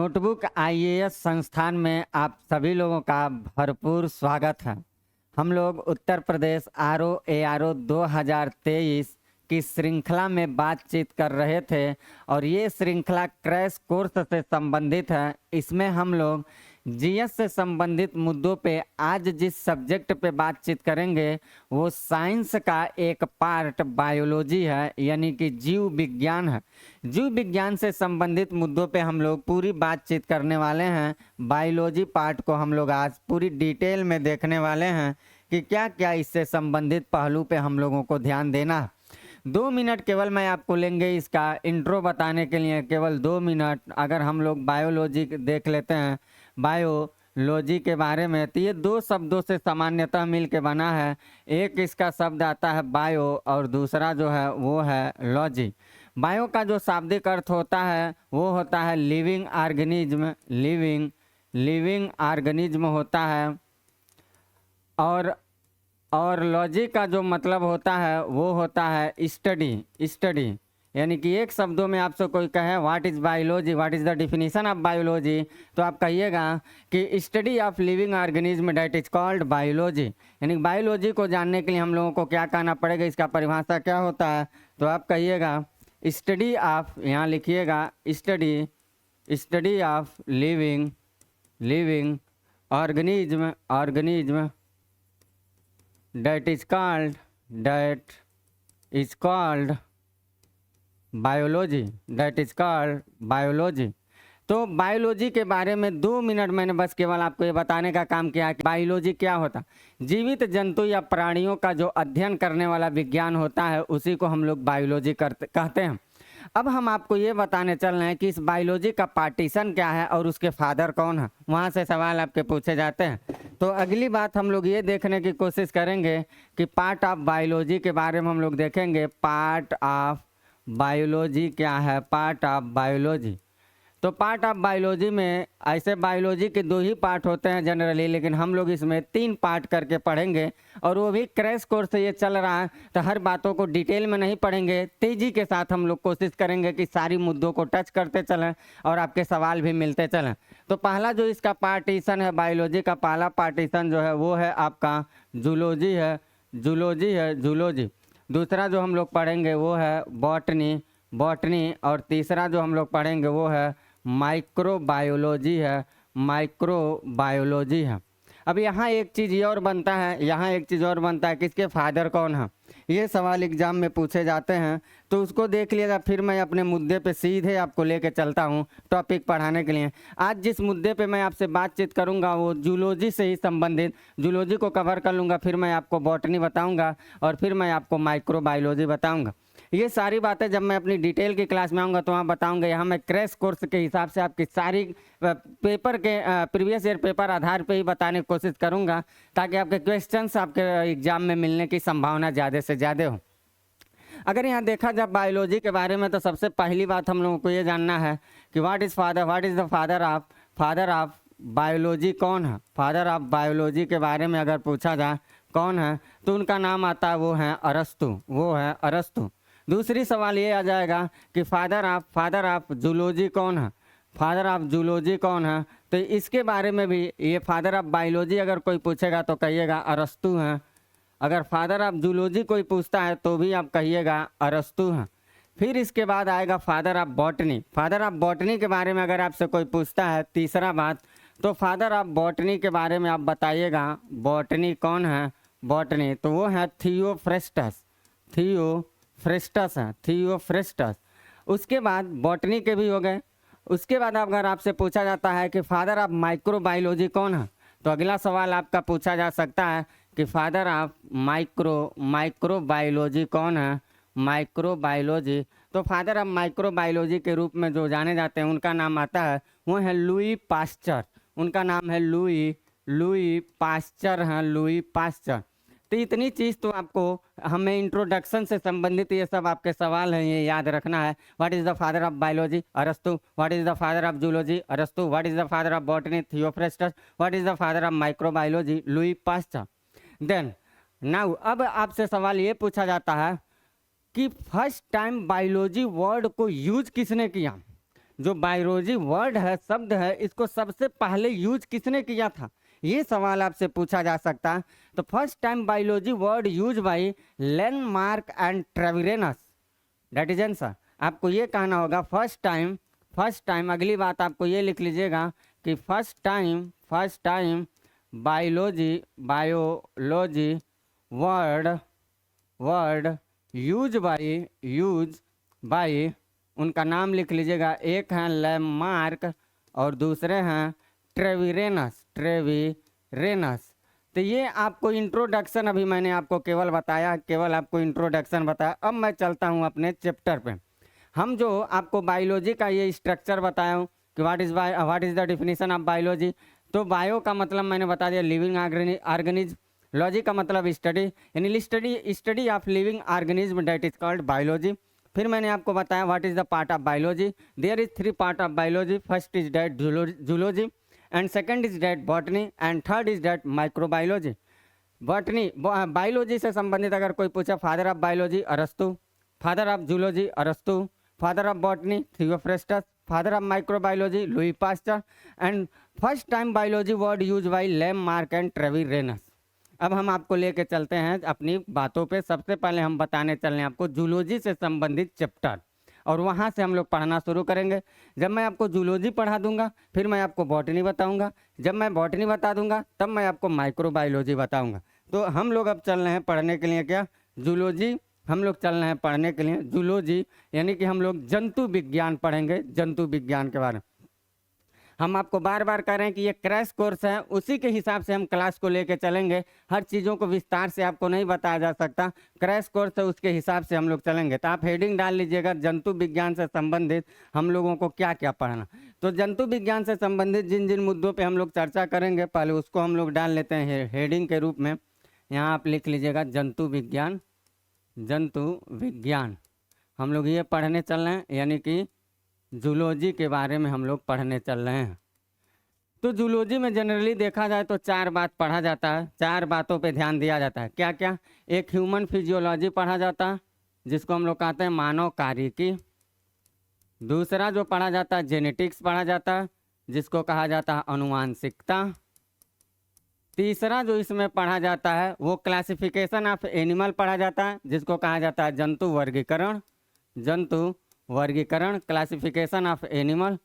Notebook IAS संस्थान में आप सभी लोगों का भरपूर स्वागत है। हम लोग उत्तर प्रदेश आरओ 2023 की श्रृंखला में बातचीत कर रहे थे और ये श्रृंखला क्रैश कोर्स से संबंधित है। इसमें हम लोग जीएस से संबंधित मुद्दों पे आज जिस सब्जेक्ट पे बातचीत करेंगे वो साइंस का एक पार्ट बायोलॉजी है, यानी कि जीव विज्ञान है। जीव विज्ञान से संबंधित मुद्दों पे हम लोग पूरी बातचीत करने वाले हैं। बायोलॉजी पार्ट को हम लोग आज पूरी डिटेल में देखने वाले हैं कि क्या क्या इससे संबंधित पहलू पे हम लोगों को ध्यान देना है। 2 मिनट केवल मैं आपको लेंगे इसका इंट्रो बताने के लिए, केवल 2 मिनट। अगर हम लोग बायोलॉजी देख लेते हैं, बायोलॉजी के बारे में, तो ये 2 शब्दों से सामान्यतः मिल के बना है। एक इसका शब्द आता है बायो और दूसरा जो है वो है लॉजी। बायो का जो शाब्दिक अर्थ होता है वो होता है लिविंग ऑर्गेनिज्म, लिविंग ऑर्गेनिज्म होता है। और लॉजी का जो मतलब होता है वो होता है स्टडी। यानी कि एक शब्दों में आपसे कोई कहे what is biology, what is the definition of biology, तो आप कहिएगा कि study of living organism that is called biology. यानी बायोलॉजी को जानने के लिए हम लोगों को क्या कहना पड़ेगा, इसका परिभाषा क्या होता है, तो आप कहिएगा स्टडी ऑफ, यहाँ लिखिएगा study of living organism that is called biology, तो बायोलॉजी के बारे में 2 मिनट मैंने बस केवल आपको ये बताने का काम किया कि बायोलॉजी क्या होता। जीवित जंतु या प्राणियों का जो अध्ययन करने वाला विज्ञान होता है उसी को हम लोग बायोलॉजी कहते हैं। अब हम आपको ये बताने चल रहे हैं कि इस बायोलॉजी का पार्टीशन क्या है और उसके फादर कौन है। वहाँ से सवाल आपके पूछे जाते हैं। तो अगली बात हम लोग ये देखने की कोशिश करेंगे कि पार्ट ऑफ बायोलॉजी के बारे में हम लोग देखेंगे। पार्ट ऑफ बायोलॉजी क्या है, पार्ट ऑफ बायोलॉजी। तो पार्ट ऑफ बायोलॉजी में ऐसे बायोलॉजी के 2 ही पार्ट होते हैं जनरली, लेकिन हम लोग इसमें 3 पार्ट करके पढ़ेंगे और वो भी क्रैश कोर्स से ये चल रहा है, तो हर बातों को डिटेल में नहीं पढ़ेंगे। तेज़ी के साथ हम लोग कोशिश करेंगे कि सारी मुद्दों को टच करते चलें और आपके सवाल भी मिलते चलें। तो पहला जो इसका पार्टीशन है बायोलॉजी का, पहला पार्टीशन जो है वो है आपका जूलॉजी। दूसरा जो हम लोग पढ़ेंगे वो है बॉटनी और तीसरा जो हम लोग पढ़ेंगे वो है माइक्रोबायोलॉजी है। अब यहाँ एक चीज़ और बनता है, किसके फादर कौन है, ये सवाल एग्जाम में पूछे जाते हैं। तो उसको देख लिएगा, फिर मैं अपने मुद्दे पे सीधे आपको लेके चलता हूँ टॉपिक पढ़ाने के लिए। आज जिस मुद्दे पे मैं आपसे बातचीत करूँगा वो जूलॉजी से ही संबंधित, जूलॉजी को कवर कर लूँगा, फिर मैं आपको बॉटनी बताऊँगा और फिर मैं आपको माइक्रोबायोलॉजी बताऊँगा। ये सारी बातें जब मैं अपनी डिटेल की क्लास में आऊँगा तो वहाँ बताऊँगा। यहाँ मैं क्रैश कोर्स के हिसाब से आपकी सारी पेपर के प्रीवियस ईयर पेपर आधार पे ही बताने की कोशिश करूँगा, ताकि आपके क्वेश्चंस आपके एग्जाम में मिलने की संभावना ज़्यादा से ज़्यादा हो। अगर यहाँ देखा जाए बायोलॉजी के बारे में, तो सबसे पहली बात हम लोगों को ये जानना है कि what is the father of biology कौन है। फादर ऑफ बायोलॉजी के बारे में अगर पूछा जाए कौन है, तो उनका नाम आता है वो है अरस्तु। दूसरी सवाल ये आ जाएगा कि फादर ऑफ जूलॉजी कौन है। तो इसके बारे में भी, ये फादर ऑफ बायोलॉजी अगर कोई पूछेगा तो कहिएगा अरस्तु हैं। अगर फादर ऑफ जूलॉजी कोई पूछता है तो भी आप कहिएगा अरस्तु हैं। फिर इसके बाद आएगा फादर ऑफ बॉटनी के बारे में अगर आपसे कोई पूछता है, तीसरा बात, तो फादर ऑफ बॉटनी के बारे में आप बताइएगा बॉटनी कौन है। बॉटनी तो वो है थियोफ्रेस्टस। उसके बाद बॉटनी के भी हो गए। उसके बाद अगर आपसे पूछा जाता है कि फादर ऑफ माइक्रोबायोलॉजी कौन है, तो अगला सवाल आपका पूछा जा सकता है कि फादर ऑफ माइक्रोबायोलॉजी कौन है। तो फादर ऑफ माइक्रोबायोलॉजी के रूप में जो जाने जाते हैं उनका नाम आता है वो है लुई पास्चर। उनका नाम है लुई पास्चर। तो इतनी चीज़ तो आपको हमें इंट्रोडक्शन से संबंधित ये सब आपके सवाल हैं, ये याद रखना है। What is the father of biology, अरस्तु। What is the father of zoology, अरस्तु। What is the father of botany, Theophrastus. What is the father of microbiology, Louis Pasteur. Then now अब आपसे सवाल ये पूछा जाता है कि फर्स्ट टाइम बायोलॉजी वर्ड को यूज किसने किया। जो बायोलॉजी वर्ड है, शब्द है, इसको सबसे पहले यूज किसने किया था, ये सवाल आपसे पूछा जा सकता है। तो first time biology word use by Lamarck and Treviranus, that is answer. आपको ये कहना होगा फर्स्ट टाइम। अगली बात आपको ये लिख लीजिएगा कि first time biology word use by, उनका नाम लिख लीजिएगा, एक हैं लैंडमार्क और दूसरे हैं ट्रेविरेनस। तो ये आपको इंट्रोडक्शन, अभी मैंने आपको केवल आपको इंट्रोडक्शन बताया। अब मैं चलता हूँ अपने चैप्टर पे। हम जो आपको बायोलॉजी का ये स्ट्रक्चर बताया हूँ कि what is the definition of biology. तो बायो का मतलब मैंने बता दिया लिविंग ऑर्गेनिज्म, लॉजी का मतलब स्टडी, यानी study of living organism, that is called biology. फिर मैंने आपको बताया what is the part of biology. There is 3 part of biology. First is that zoology, and second is that botany, and third is that microbiology. Botany biology से संबंधित अगर कोई पूछे, father of biology अरस्तु, फादर ऑफ जूलॉजी अरस्तु, father of botany Theophrastus, father of microbiology Louis Pasteur, and first time biology word use by Lamarck and Treviranus. अब हम आपको लेके चलते हैं अपनी बातों पे। सबसे पहले हम बताने चल रहे हैं आपको जूलॉजी से संबंधित चैप्टर, और वहाँ से हम लोग पढ़ना शुरू करेंगे। जब मैं आपको जूलॉजी पढ़ा दूंगा, फिर मैं आपको बॉटनी बताऊंगा। जब मैं बॉटनी बता दूंगा, तब मैं आपको माइक्रोबायोलॉजी बताऊंगा। तो हम लोग अब चल रहे हैं पढ़ने के लिए क्या, जूलॉजी। हम लोग चल रहे हैं पढ़ने के लिए जूलॉजी, यानी कि हम लोग जंतु विज्ञान पढ़ेंगे, जंतु विज्ञान के बारे में। हम आपको बार बार कह रहे हैं कि ये क्रैश कोर्स है, उसी के हिसाब से हम क्लास को लेके चलेंगे। हर चीज़ों को विस्तार से आपको नहीं बताया जा सकता, क्रैश कोर्स है, उसके हिसाब से हम लोग चलेंगे। तो आप हेडिंग डाल लीजिएगा, जंतु विज्ञान से संबंधित हम लोगों को क्या क्या पढ़ना। तो जंतु विज्ञान से संबंधित जिन जिन मुद्दों पर हम लोग चर्चा करेंगे, पहले उसको हम लोग डाल लेते हैं हेडिंग के रूप में। यहाँ आप लिख लीजिएगा जंतु विज्ञान हम लोग ये पढ़ने चल रहे हैं, यानी कि जूलॉजी के बारे में हम लोग पढ़ने चल रहे हैं। तो जूलॉजी में जनरली देखा जाए तो 4 बात पढ़ा जाता है, 4 बातों पे ध्यान दिया जाता है। क्या क्या? एक ह्यूमन फिजियोलॉजी पढ़ा जाता है, जिसको हम लोग कहते हैं मानव कार्यकी। दूसरा जो पढ़ा जाता है जेनेटिक्स पढ़ा जाता है, जिसको कहा जाता है अनुवांशिकता। तीसरा जो इसमें पढ़ा जाता है वो क्लासिफिकेशन ऑफ एनिमल पढ़ा जाता है, जिसको कहा जाता है जंतु वर्गीकरण, क्लासिफिकेशन ऑफ एनिमल।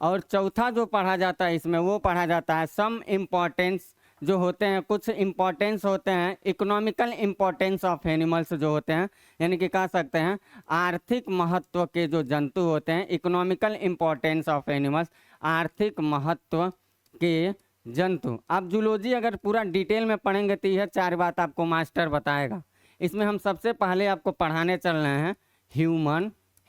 और चौथा जो पढ़ा जाता है इसमें वो पढ़ा जाता है सम इम्पोर्टेंस, जो होते हैं कुछ इम्पोर्टेंस होते हैं, इकोनॉमिकल इम्पोर्टेंस ऑफ एनिमल्स जो होते हैं, यानी कि कह सकते हैं आर्थिक महत्व के जो जंतु होते हैं, इकोनॉमिकल इम्पोर्टेंस ऑफ एनिमल्स, आर्थिक महत्व के जंतु। आप जूलॉजी अगर पूरा डिटेल में पढ़ेंगे तो यह 4 बात आपको मास्टर बताएगा। इसमें हम सबसे पहले आपको पढ़ाने चल रहे हैं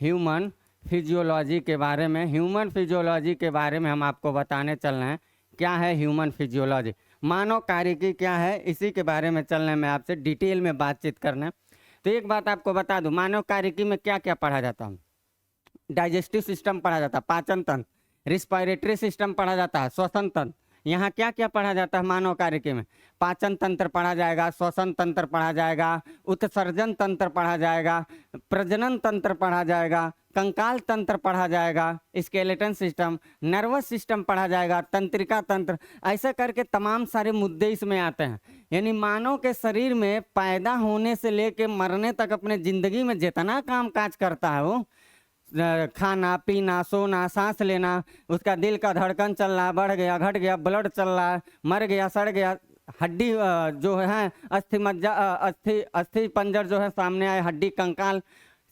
ह्यूमन फिजियोलॉजी के बारे में। ह्यूमन फिजियोलॉजी के बारे में हम आपको बताने चल रहे हैं क्या है ह्यूमन फिजियोलॉजी, मानव कार्यकी क्या है, इसी के बारे में चलने में आपसे डिटेल में बातचीत करना है। तो एक बात आपको बता दूं, मानव कार्यकी में क्या क्या पढ़ा जाता है। डाइजेस्टिव सिस्टम पढ़ा जाता है, पाचन तंत्र, रिस्पायरेटरी सिस्टम पढ़ा जाता है, श्वसन तंत्र। यहाँ क्या क्या पढ़ा जाता है मानव कार्यकी में? पाचन तंत्र पढ़ा जाएगा, श्वसन तंत्र पढ़ा जाएगा, उत्सर्जन तंत्र पढ़ा जाएगा, प्रजनन तंत्र पढ़ा जाएगा, कंकाल तंत्र पढ़ा जाएगा, स्केलेटन सिस्टम, नर्वस सिस्टम पढ़ा जाएगा, तंत्रिका तंत्र। ऐसे करके तमाम सारे मुद्दे इसमें आते हैं। यानी मानव के शरीर में पैदा होने से लेके मरने तक अपने जिंदगी में जितना काम काज करता है, वो खाना पीना सोना सांस लेना, उसका दिल का धड़कन चल रहा, बढ़ गया घट गया, ब्लड चल रहा, मर गया सड़ गया, हड्डी जो है अस्थि मज्जा अस्थि पंजर जो है सामने आए, हड्डी कंकाल,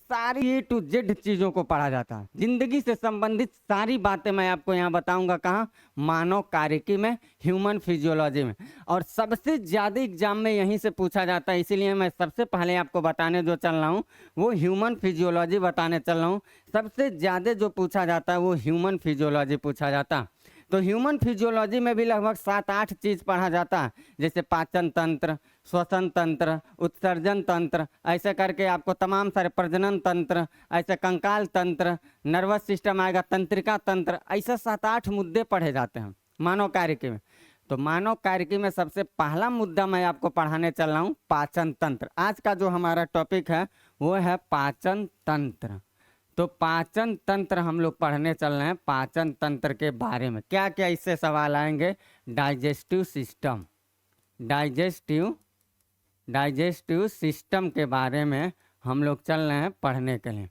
सारी ए टू जेड चीज़ों को पढ़ा जाता है। जिंदगी से संबंधित सारी बातें मैं आपको यहाँ बताऊंगा। कहाँ? मानव कार्यकी में, ह्यूमन फिजियोलॉजी में। और सबसे ज़्यादा एग्जाम में यहीं से पूछा जाता है, इसीलिए मैं सबसे पहले आपको बताने जो चल रहा हूँ वो ह्यूमन फिजियोलॉजी बताने चल रहा हूँ। सबसे ज़्यादा जो पूछा जाता है वो ह्यूमन फिजियोलॉजी पूछा जाता है। तो ह्यूमन फिजियोलॉजी में भी लगभग 7-8 चीज़ पढ़ा जाता है, जैसे पाचन तंत्र, श्वसन तंत्र, उत्सर्जन तंत्र, ऐसे करके आपको तमाम सारे प्रजनन तंत्र, ऐसे कंकाल तंत्र, नर्वस सिस्टम आएगा, तंत्रिका तंत्र, ऐसे 7-8 मुद्दे पढ़े जाते हैं मानव कार्यकी में। तो मानव कार्यकी में सबसे पहला मुद्दा मैं आपको पढ़ाने चल रहा हूँ पाचन तंत्र। आज का जो हमारा टॉपिक है वो है पाचन तंत्र। तो पाचन तंत्र हम लोग पढ़ने चल रहे हैं, पाचन तंत्र के बारे में क्या क्या इससे सवाल आएंगे। Digestive system, digestive digestive system के बारे में हम लोग चल रहे हैं पढ़ने के लिए।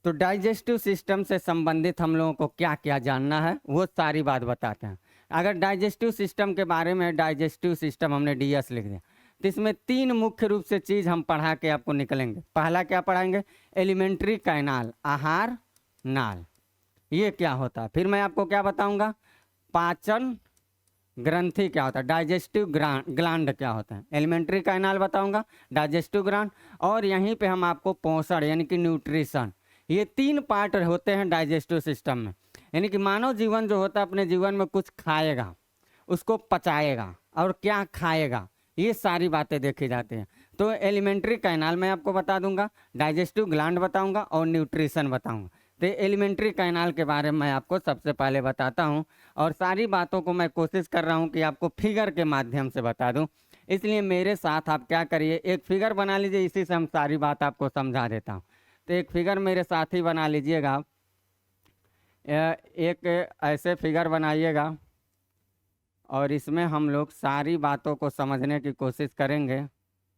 तो डाइजेस्टिव सिस्टम से संबंधित हम लोगों को क्या क्या जानना है वो सारी बात बताते हैं। अगर डाइजेस्टिव सिस्टम के बारे में, डाइजेस्टिव सिस्टम हमने डीएस लिख दिया, तो इसमें तीन मुख्य रूप से चीज़ हम पढ़ा के आपको निकलेंगे। पहला क्या पढ़ाएंगे, एलिमेंट्री कैनाल, आहार नाल, ये क्या होता है। फिर मैं आपको क्या बताऊंगा, पाचन ग्रंथि क्या होता है, डाइजेस्टिव ग्लैंड क्या होता है। एलिमेंट्री कैनाल बताऊंगा, डाइजेस्टिव ग्लैंड, और यहीं पे हम आपको पोषण यानी कि न्यूट्रिशन, ये तीन पार्ट होते हैं डाइजेस्टिव सिस्टम में। यानी कि मानव जीवन जो होता है अपने जीवन में कुछ खाएगा, उसको पचाएगा और क्या खाएगा, ये सारी बातें देखी जाती हैं। तो एलिमेंट्री कैनाल मैं आपको बता दूंगा, डाइजेस्टिव ग्लैंड बताऊंगा और न्यूट्रिशन बताऊंगा। तो एलिमेंट्री कैनाल के बारे में मैं आपको सबसे पहले बताता हूं, और सारी बातों को मैं कोशिश कर रहा हूं कि आपको फिगर के माध्यम से बता दूं। इसलिए मेरे साथ आप क्या करिए, एक फिगर बना लीजिए, इसी से हम सारी बात आपको समझा देता हूं। तो एक फिगर मेरे साथ ही बना लीजिएगा, एक ऐसे फिगर बनाइएगा, और इसमें हम लोग सारी बातों को समझने की कोशिश करेंगे,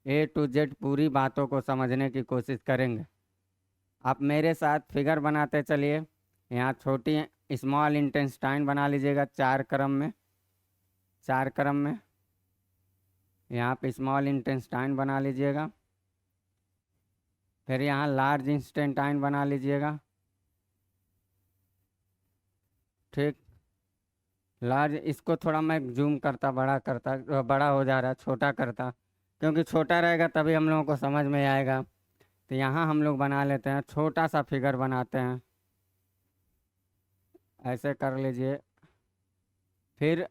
ए टू जेड पूरी बातों को समझने की कोशिश करेंगे। आप मेरे साथ फिगर बनाते चलिए। यहाँ छोटी स्मॉल इंटेस्टाइन बना लीजिएगा, चार क्रम में, चार क्रम में। यहाँ पे स्मॉल इंटेस्टाइन बना लीजिएगा, फिर यहाँ लार्ज इंटेस्टाइन बना लीजिएगा, ठीक। लार्ज, इसको थोड़ा मैं जूम करता, बड़ा हो जा रहा है, छोटा करता, क्योंकि छोटा रहेगा तभी हम लोगों को समझ में आएगा। तो यहाँ हम लोग बना लेते हैं, छोटा सा फिगर बनाते हैं, ऐसे कर लीजिए। फिर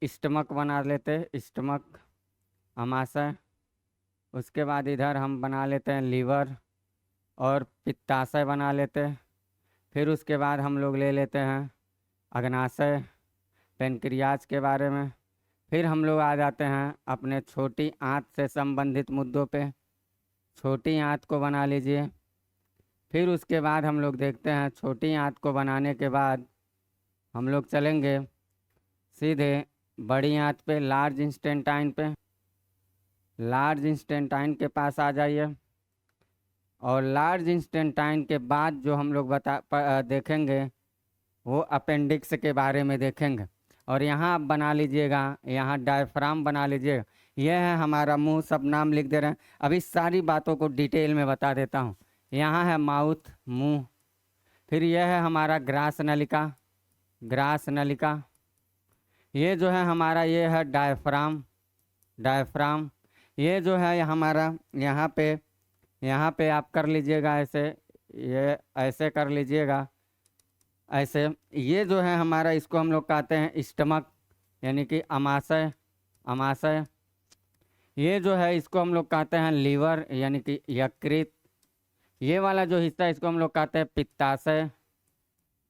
स्टमक बना लेते, स्टमक, अमाशय। उसके बाद इधर हम बना लेते हैं लीवर और पित्ताशय बना लेते हैं। फिर उसके बाद हम लोग ले लेते हैं अग्नाशय, पेनक्रियाज के बारे में। फिर हम लोग आ जाते हैं अपने छोटी आंत से संबंधित मुद्दों पे, छोटी आंत को बना लीजिए। फिर उसके बाद हम लोग देखते हैं, छोटी आंत को बनाने के बाद हम लोग चलेंगे सीधे बड़ी आंत पे, लार्ज इंटेस्टाइन पे। लार्ज इंटेस्टाइन के पास आ जाइए, और लार्ज इंटेस्टाइन के बाद जो हम लोग देखेंगे वो अपेंडिक्स के बारे में देखेंगे। और यहाँ आप बना लीजिएगा, यहाँ डायफ्राम बना लीजिएगा। यह है हमारा मुंह, सब नाम लिख दे रहे हैं, अभी सारी बातों को डिटेल में बता देता हूँ। यहाँ है माउथ, मुंह। फिर यह है हमारा ग्रास नलिका, ग्रास नलिका। ये जो है हमारा, ये है डायफ्राम, डायफ्राम। ये जो है हमारा, यहाँ पे आप कर लीजिएगा ऐसे, ये ऐसे कर लीजिएगा ऐसे। ये जो है हमारा, इसको हम लोग कहते हैं स्टमक यानी कि अमाशय, अमाशय। ये जो है इसको हम लोग कहते हैं लीवर यानी कि यकृत। ये वाला जो हिस्सा इसको हम लोग कहते हैं पित्ताशय,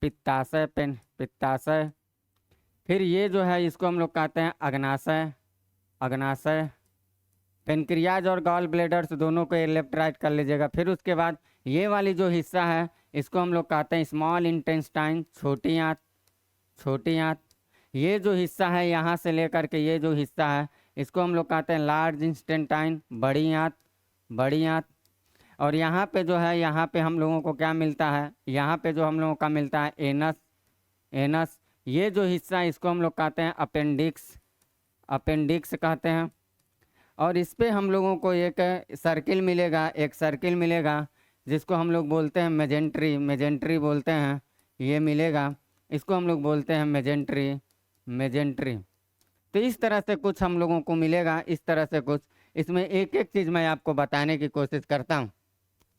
पित्ताशय, पित्ताशय। फिर ये जो है इसको हम लोग कहते हैं अग्नाशय, अग्नाशय। पेनक्रियाज और गॉल ब्लेडर्स दोनों को लेफ्ट राइट कर लीजिएगा। फिर उसके बाद ये वाली जो हिस्सा है इसको हम लोग कहते हैं स्मॉल इंटेस्टाइन, छोटी आंत, छोटी आंत। ये जो हिस्सा है यहाँ से लेकर के ये जो हिस्सा है इसको हम लोग कहते हैं लार्ज इंटेस्टाइन, बड़ी आंत, बड़ी आंत। और यहाँ पे जो है, यहाँ पे हम लोगों को क्या मिलता है, यहाँ पे जो हम लोगों का मिलता है एनस, एनस। ये जो हिस्सा इसको हम लोग कहते हैं अपेंडिक्स, अपेंडिक्स कहते हैं। और इस पे हम लोगों को एक सर्किल मिलेगा, एक सर्किल मिलेगा जिसको हम लोग बोलते हैं मेजेंट्री, मेजेंट्री बोलते हैं, ये मिलेगा, इसको हम लोग बोलते हैं मेजेंट्री, मेजेंट्री। तो इस तरह से कुछ हम लोगों को मिलेगा, इस तरह से कुछ। इसमें एक एक चीज़ मैं आपको बताने की कोशिश करता हूँ।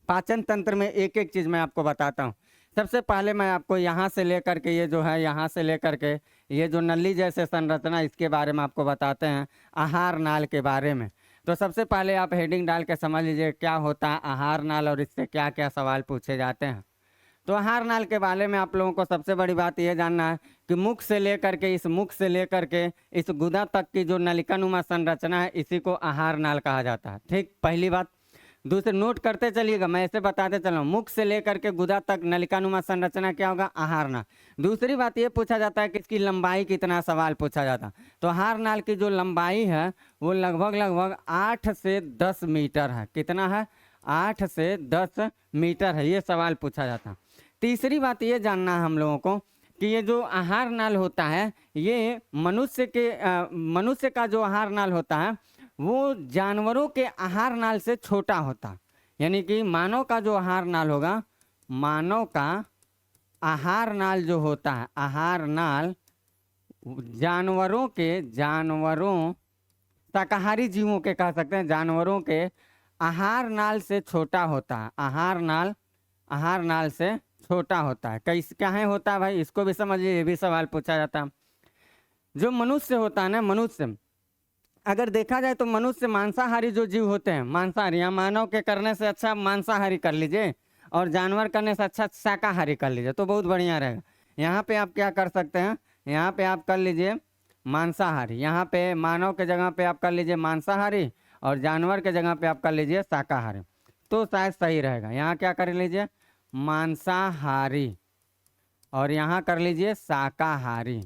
पाचन तंत्र में एक एक चीज़ मैं आपको बताता हूँ। सबसे पहले मैं आपको यहाँ से लेकर के, ये जो है यहाँ से लेकर के ये जो नली जैसे संरचना, इसके बारे में आपको बताते हैं, आहार नाल के बारे में। तो सबसे पहले आप हेडिंग डाल के समझ लीजिए क्या होता है आहार नाल और इससे क्या क्या सवाल पूछे जाते हैं। तो आहार नाल के बारे में आप लोगों को सबसे बड़ी बात यह जानना है कि मुख से लेकर के, इस मुख से लेकर के इस गुदा तक की जो नलिकानुमा संरचना है इसी को आहार नाल कहा जाता है, ठीक, पहली बात। दूसरे नोट करते चलिएगा, मैं ऐसे बताते चल रहा हूँ। मुख से लेकर के गुदा तक नलिकानुमा संरचना क्या होगा? आहार नाल। दूसरी बात ये पूछा जाता है कि इसकी लंबाई कितना, सवाल पूछा जाता है। तो आहार नाल की जो लंबाई है वो लगभग लगभग 8 से 10 मीटर है। कितना है? 8 से 10 मीटर है, ये सवाल पूछा जाता है। तीसरी बात ये जानना है हम लोगों को कि ये जो आहार नाल होता है ये मनुष्य का जो आहार नाल होता है वो जानवरों के आहार नाल से छोटा होता। यानी कि मानव का जो आहार नाल होगा, मानव का आहार नाल जो होता है, आहार नाल जानवरों शाकाहारी जीवों के कह सकते हैं, जानवरों के आहार नाल से छोटा होता है। आहार नाल से छोटा होता है। कैसे क्या होता है भाई, इसको भी समझिए, ये भी सवाल पूछा जाता है। जो मनुष्य होता है ना, मनुष्य अगर देखा जाए तो मनुष्य मांसाहारी जो जीव होते हैं, मांसाहारी, या मानव के करने से अच्छा मांसाहारी कर लीजिए और जानवर करने से अच्छा शाकाहारी कर लीजिए तो बहुत बढ़िया रहेगा। यहाँ पे आप क्या कर सकते हैं, यहाँ पे आप कर लीजिए मांसाहारी, यहाँ पे मानव के जगह पे आप कर लीजिए मांसाहारी और जानवर के जगह पे आप कर लीजिए शाकाहारी, तो शायद सही रहेगा। यहाँ क्या कर लीजिए? मांसाहारी, और यहाँ कर लीजिए शाकाहारी।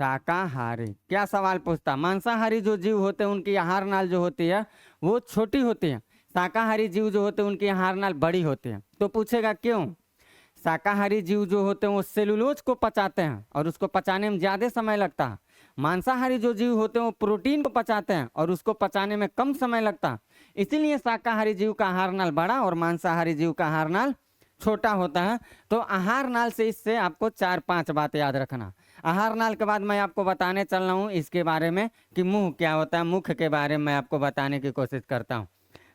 शाकाहारी क्या सवाल पूछता? मांसाहारी जो जीव होते हैं उनकी आहार नाल जो होती है वो छोटी होती है, शाकाहारी जीव जो होते हैं उनकी आहार नाल बड़ी होती है। तो पूछेगा क्यों? शाकाहारी जीव जो होते हैं वो सेलुलोज को पचाते हैं और उसको पचाने में ज़्यादा समय लगता है। मांसाहारी जो जीव होते हैं वो प्रोटीन को पचाते हैं और उसको पचाने में कम समय लगता है। इसीलिए शाकाहारी जीव का आहार नाल बड़ा और मांसाहारी जीव का आहार नाल छोटा होता है। तो आहार नाल से इससे आपको 4-5 बातें याद रखना। आहार नाल के बाद मैं आपको बताने चल रहा हूँ इसके बारे में कि मुंह क्या होता है। मुख के बारे में मैं आपको बताने की कोशिश करता हूँ।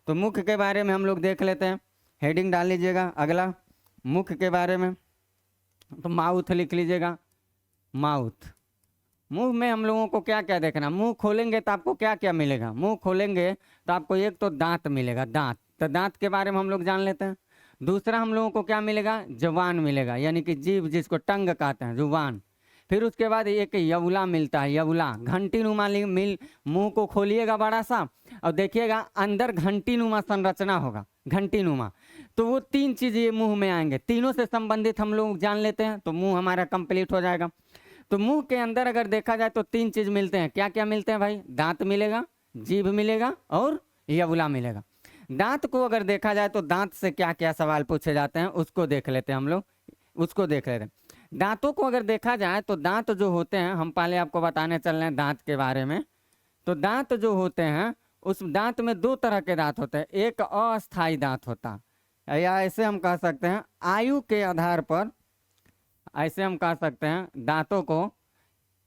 तो मुख के बारे में हम लोग देख लेते हैं, हेडिंग डाल लीजिएगा अगला, मुख के बारे में। तो माउथ लिख लीजिएगा, माउथ। मुंह में हम लोगों को क्या क्या देखना? मुंह खोलेंगे तो आपको क्या क्या मिलेगा? मुंह खोलेंगे तो आपको एक तो दांत मिलेगा, दांत। तो दांत के बारे में हम लोग जान लेते हैं। दूसरा हम लोगों को क्या मिलेगा? जुबान मिलेगा, यानी कि जीभ, जिसको टंग कहते हैं, जुबान। फिर उसके बाद एक यवला मिलता है, यवला घंटी नुमा मिल। मुंह को खोलिएगा बड़ा सा और देखिएगा अंदर घंटी नुमा संरचना होगा, घंटी नुमा। तो वो 3 चीज़ ये मुंह में आएंगे, तीनों से संबंधित हम लोग जान लेते हैं तो मुंह हमारा कंप्लीट हो जाएगा। तो मुंह के अंदर अगर देखा जाए तो 3 चीज़ मिलते हैं। क्या क्या मिलते हैं भाई? दांत मिलेगा, जीभ मिलेगा और यवला मिलेगा। दांत को अगर देखा जाए तो दांत से क्या क्या सवाल पूछे जाते हैं उसको देख लेते हैं हम लोग, उसको देख लेते हैं। दांतों को अगर देखा जाए तो दांत जो होते हैं, हम पहले आपको बताने चल रहे हैं दांत के बारे में। तो दांत जो होते हैं उस दांत में 2 तरह के दांत होते हैं। एक अस्थाई दांत होता है, या ऐसे हम कह सकते हैं आयु के आधार पर, ऐसे हम कह सकते हैं दांतों को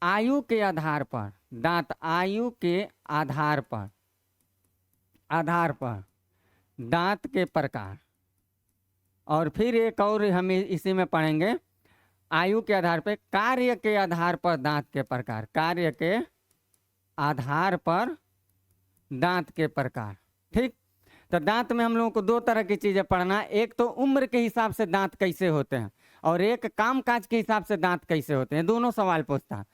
आयु के आधार पर, दांत आयु के आधार पर दांत के प्रकार। और फिर एक और हम इसी में पढ़ेंगे, आयु के आधार पर, कार्य के आधार पर दांत के प्रकार, कार्य के आधार पर दांत के प्रकार। ठीक। तो दांत में हम लोगों को 2 तरह की चीजें पढ़ना, एक तो उम्र के हिसाब से दांत कैसे होते हैं और एक काम काज के हिसाब से दांत कैसे होते हैं, दोनों सवाल पूछता है।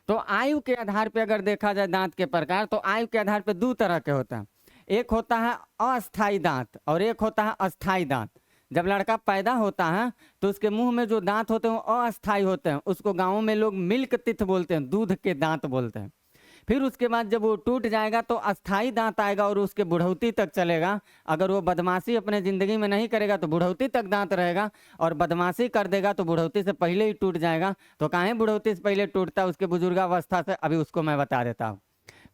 तो आयु के आधार पर अगर देखा जाए दांत के प्रकार, तो आयु के आधार पर 2 तरह के होते हैं। एक होता है अस्थाई दांत और एक होता है अस्थाई दांत। जब लड़का पैदा होता है तो उसके मुंह में जो दांत होते हैं वो अस्थाई होते हैं, उसको गाँव में लोग मिल्क टीथ बोलते हैं, दूध के दांत बोलते हैं। फिर उसके बाद जब वो टूट जाएगा तो अस्थाई दांत आएगा और उसके बुढ़ौती तक चलेगा। अगर वो बदमाशी अपने ज़िंदगी में नहीं करेगा तो बुढ़ौती तक दांत रहेगा, और बदमाशी कर देगा तो बुढ़ौती से पहले ही टूट जाएगा। तो काहे बुढ़ौती से पहले टूटता है? उसके बुजुर्गावस्था से, अभी उसको मैं बता देता हूँ।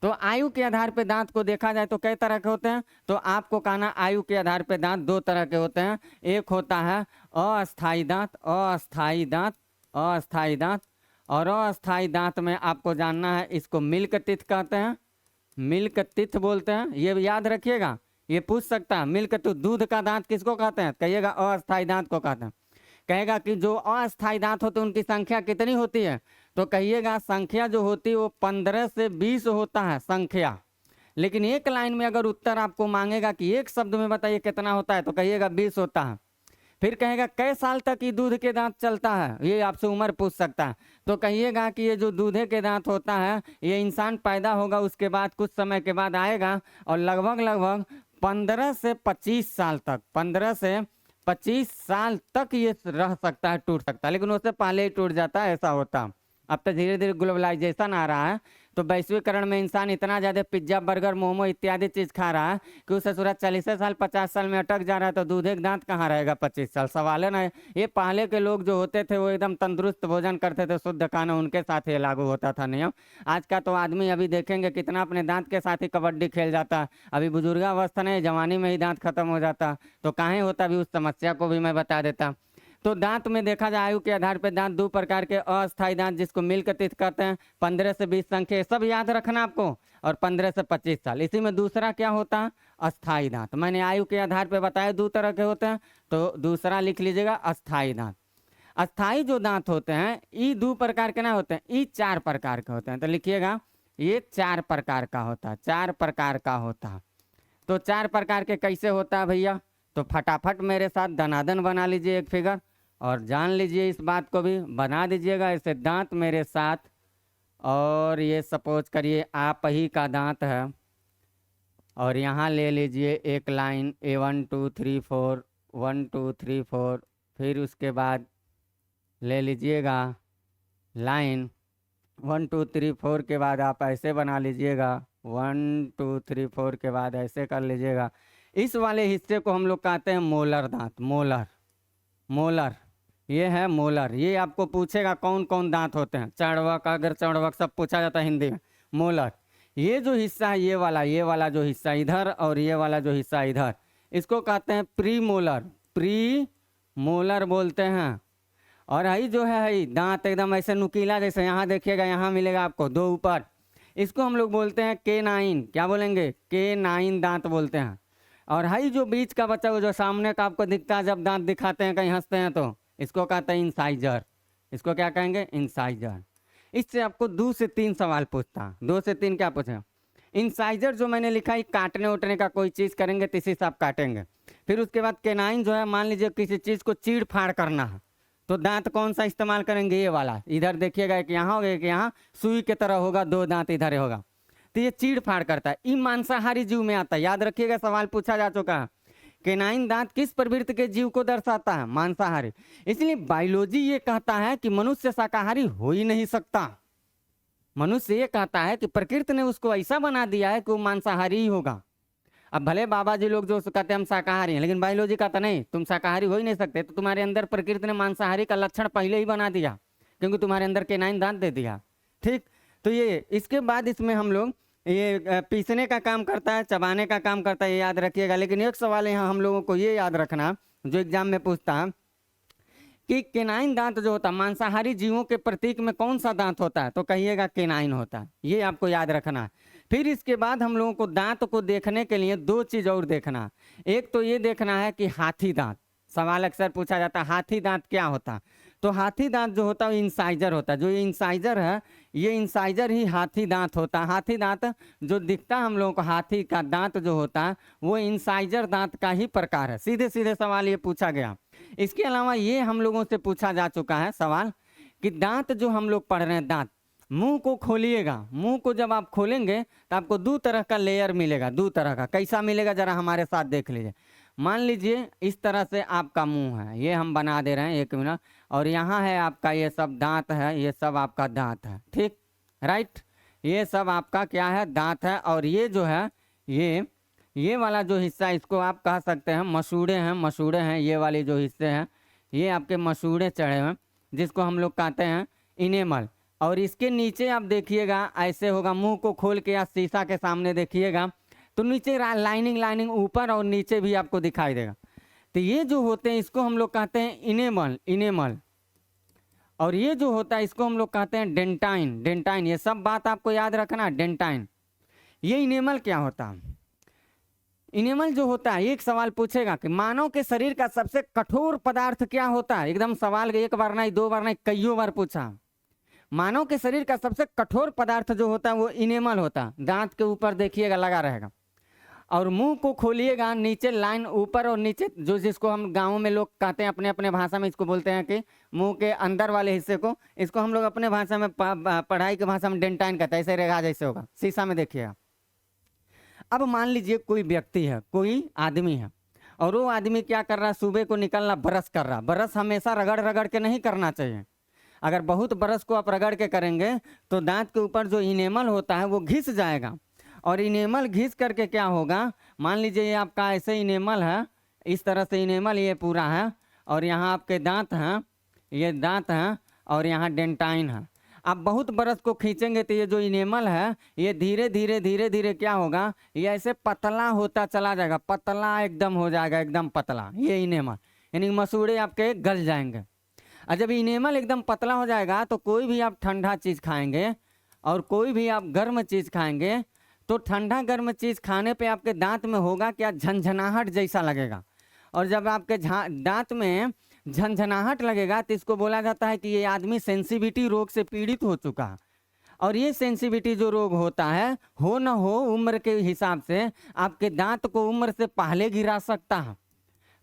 तो आयु के आधार पे दांत को देखा जाए तो कई तरह के होते हैं। तो आपको कहना आयु के आधार पे दांत 2 तरह के होते हैं। एक होता है अस्थाई दांत, अस्थाई दांत, अस्थाई दांत। और अस्थाई दांत में आपको जानना है, इसको मिल्क टीथ कहते हैं, मिल्क टीथ बोलते हैं। ये याद रखिएगा, ये पूछ सकता है मिल्क टीथ, दूध का दांत किसको कहते हैं? कहिएगा अस्थाई दांत को कहते हैं। कहेगा कि जो अस्थाई दांत होते हैं उनकी संख्या कितनी होती है? तो कहिएगा संख्या जो होती है वो 15 से 20 होता है संख्या। लेकिन एक लाइन में अगर उत्तर आपको मांगेगा कि एक शब्द में बताइए कितना होता है, तो कहिएगा 20 होता है। फिर कहेगा कई साल तक ये दूध के दांत चलता है, ये आपसे उम्र पूछ सकता है। तो कहिएगा कि ये जो दूधे के दांत होता है ये इंसान पैदा होगा उसके बाद कुछ समय के बाद आएगा और लगभग लगभग 15 से 25 साल तक, 15 से 25 साल तक ये रह सकता है, टूट सकता है, लेकिन उससे पहले ही टूट जाता है, ऐसा होता। अब तो धीरे धीरे ग्लोबलाइजेशन आ रहा है, तो वैश्वीकरण में इंसान इतना ज़्यादा पिज्जा बर्गर मोमो इत्यादि चीज़ खा रहा है कि उसे सूरत 40 साल 50 साल में अटक जा रहा है, तो दूधे का दांत कहाँ रहेगा 25 साल, सवाल है ना। ये पहले के लोग जो होते थे वो एकदम तंदुरुस्त भोजन करते थे, शुद्ध खाना, उनके साथ ये लागू होता था नियम। आज का तो आदमी अभी देखेंगे कितना अपने दांत के साथ ही कबड्डी खेल जाता, अभी बुजुर्गावस्था नहीं, जवानी में ही दांत खत्म हो जाता, तो काहे होता भी, उस समस्या को भी मैं बता देता। तो दांत में देखा जाए आयु के आधार पर दांत दो प्रकार के अस्थायी दांत, जिसको मिल्क टीथ कहते हैं, 15 से 20 संख्या, सब याद रखना आपको, और 15 से 25 साल। इसी में दूसरा क्या होता है, अस्थायी दांत। मैंने आयु के आधार पर बताया दो तरह के होते हैं, तो दूसरा लिख लीजिएगा अस्थायी दांत। अस्थायी जो दांत होते हैं ये दो प्रकार के ना होते हैं, ये 4 प्रकार के होते हैं, तो लिखिएगा ये 4 प्रकार का होता है, 4 प्रकार का होता है। तो 4 प्रकार के कैसे होता है भैया, तो फटाफट मेरे साथ दनादन बना लीजिए एक फिगर, और जान लीजिए इस बात को भी, बना दीजिएगा ऐसे दांत मेरे साथ। और ये सपोज करिए आप ही का दांत है, और यहाँ ले लीजिए एक लाइन A1 2 3 4, 1 2 3 4, फिर उसके बाद ले लीजिएगा लाइन 1 2 3 4 के बाद आप ऐसे बना लीजिएगा, 1 2 3 4 के बाद ऐसे कर लीजिएगा। इस वाले हिस्से को हम लोग कहते हैं मोलर दांत, मोलर, मोलर, ये है मोलर। ये आपको पूछेगा कौन कौन दांत होते हैं, चढ़वक, अगर चढ़वक सब पूछा जाता है हिंदी में। मोलर ये जो हिस्सा है, ये वाला जो हिस्सा इधर, और ये वाला जो हिस्सा इधर, इसको कहते हैं प्री मोलर, प्री मोलर बोलते हैं। और यही जो है दांत एकदम ऐसे नुकीला, जैसे यहाँ देखिएगा, यहाँ मिलेगा आपको 2 ऊपर, इसको हम लोग बोलते हैं K9, क्या बोलेंगे, K9 दांत बोलते हैं। और हाई जो बीच का बच्चा, जो सामने का आपको दिखता है जब दांत दिखाते हैं कहीं हंसते हैं, तो इसको कहते हैं इंसाइजर, इसको क्या कहेंगे, इंसाइजर। इससे आपको 2 से 3 सवाल पूछता, 2 से 3 क्या पूछे। इंसाइजर जो मैंने लिखा है, काटने उठने का कोई चीज़ करेंगे तो इसी से आप काटेंगे। फिर उसके बाद K9 जो है, मान लीजिए किसी चीज़ को चीड़ फाड़ करना है, तो दांत कौन सा इस्तेमाल करेंगे, ये वाला। इधर देखिएगा एक यहाँ होगा, एक यहाँ सुई के तरह होगा, 2 दांत इधर होगा, तो ये चीड़ फाड़ करता है। ये मांसाहारी जीव में आता है, याद रखिएगा, सवाल पूछा जा चुका है। K9 दांत किस प्रवृत्ति के जीव को दर्शाता है, मांसाहारी। इसलिए बायोलॉजी ये कहता है कि मनुष्य शाकाहारी हो ही नहीं सकता। मनुष्य ये कहता है कि प्रकृति ने उसको ऐसा बना दिया है कि वो मांसाहारी ही होगा। अब भले बाबा जी लोग जो कहते हैं हम शाकाहारी हैं, लेकिन बायोलॉजी कहता नहीं, तुम शाकाहारी हो ही नहीं सकते। तो तुम्हारे अंदर प्रकृति ने मांसाहारी का लक्षण पहले ही बना दिया, क्योंकि तुम्हारे अंदर K9 दांत दे दिया। ठीक, तो ये इसके बाद इसमें हम लोग ये पीसने का काम करता है, चबाने का काम करता है, ये याद रखिएगा। लेकिन एक सवाल यहाँ हम लोगों को ये याद रखना, जो एग्जाम में पूछता है कि K9 दांत जो होता है, मांसाहारी जीवों के प्रतीक में कौन सा दांत होता है, तो कहिएगा K9 होता है, ये आपको याद रखना है। फिर इसके बाद हम लोगों को दांत को देखने के लिए 2 चीज़ और देखना। एक तो ये देखना है कि हाथी दांत, सवाल अक्सर पूछा जाता है हाथी दांत क्या होता है, तो हाथी दांत जो होता है इंसाइजर होता है। जो ये इंसाइजर है, ये इंसाइजर ही हाथी दांत होता है। हाथी दांत जो दिखता है हम लोगों को, हाथी का दांत जो होता है वो इंसाइजर दांत का ही प्रकार है। सीधे सीधे सवाल ये पूछा गया। इसके अलावा ये हम लोगों से पूछा जा चुका है सवाल कि दांत जो हम लोग पढ़ रहे हैं, दांत, मुंह को खोलिएगा, मुंह को जब आप खोलेंगे तो आपको 2 तरह का लेयर मिलेगा, 2 तरह का। कैसा मिलेगा जरा हमारे साथ देख लीजिए। मान लीजिए इस तरह से आपका मुंह है, ये हम बना दे रहे हैं 1 मिनट, और यहाँ है आपका ये सब दांत है, ये सब आपका दांत है, ठीक, राइट, ये सब आपका क्या है, दांत है। और ये जो है ये वाला जो हिस्सा, इसको आप कह सकते हैं मसूड़े हैं, मसूड़े हैं, ये वाले जो हिस्से हैं ये आपके मसूड़े चढ़े हुए, जिसको हम लोग कहते हैं इनेमल। और इसके नीचे आप देखिएगा ऐसे होगा, मुंह को खोल के या शीशा के सामने देखिएगा तो नीचे लाइनिंग ऊपर और नीचे भी आपको दिखाई देगा। तो ये जो होते हैं इसको हम लोग कहते हैं इनेमल। और ये जो होता है इसको हम लोग कहते हैं डेंटाइन। ये सब बात आपको याद रखना, डेंटाइन। ये इनेमल क्या होता है, इनेमल जो होता है, एक सवाल पूछेगा कि मानव के शरीर का सबसे कठोर पदार्थ क्या होता है। एकदम सवाल 1 बार नहीं, 2 बार नहीं, कईयों बार पूछा। मानव के शरीर का सबसे कठोर पदार्थ जो होता है वो इनेमल होता है। दांत के ऊपर देखिएगा लगा रहेगा। और मुंह को खोलिएगा, नीचे लाइन ऊपर और नीचे, जो जिसको हम गाँव में लोग कहते हैं अपने अपने भाषा में, इसको बोलते हैं कि मुंह के अंदर वाले हिस्से को, इसको हम लोग अपने भाषा में, पढ़ाई की भाषा में डेंटाइन कहते हैं। ऐसे रेखा जैसे होगा, शीशा में देखिएगा। अब मान लीजिए कोई व्यक्ति है, कोई आदमी है, और वो आदमी क्या कर रहा है, सुबह को निकलना ब्रश कर रहा। ब्रश हमेशा रगड़ रगड़ के नहीं करना चाहिए। अगर बहुत ब्रश को आप रगड़ के करेंगे तो दांत के ऊपर जो इनेमल होता है वो घिस जाएगा, और इनेमल घिस करके क्या होगा, मान लीजिए ये आपका ऐसे इनेमल है, इस तरह से इनेमल ये पूरा है, और यहाँ आपके दांत हैं, ये दांत हैं, और यहाँ डेंटाइन है। आप बहुत ब्रश को खींचेंगे तो ये जो इनेमल है ये धीरे धीरे धीरे धीरे क्या होगा, ये ऐसे पतला होता चला जाएगा, पतला एकदम हो जाएगा, एकदम पतला ये इनेमल, यानी मसूड़े आपके गल जाएंगे। और जब इनेमल एकदम पतला हो जाएगा तो कोई भी आप ठंडा चीज़ खाएंगे और कोई भी आप गर्म चीज़ खाएंगे तो ठंडा गर्म चीज़ खाने पे आपके दांत में होगा क्या, झंझनाहट जैसा लगेगा। और जब आपके दांत में झंझनाहट लगेगा तो इसको बोला जाता है कि ये आदमी सेंसिटिविटी रोग से पीड़ित हो चुका है। और ये सेंसिटिविटी जो रोग होता है, हो न हो उम्र के हिसाब से आपके दांत को उम्र से पहले गिरा सकता है।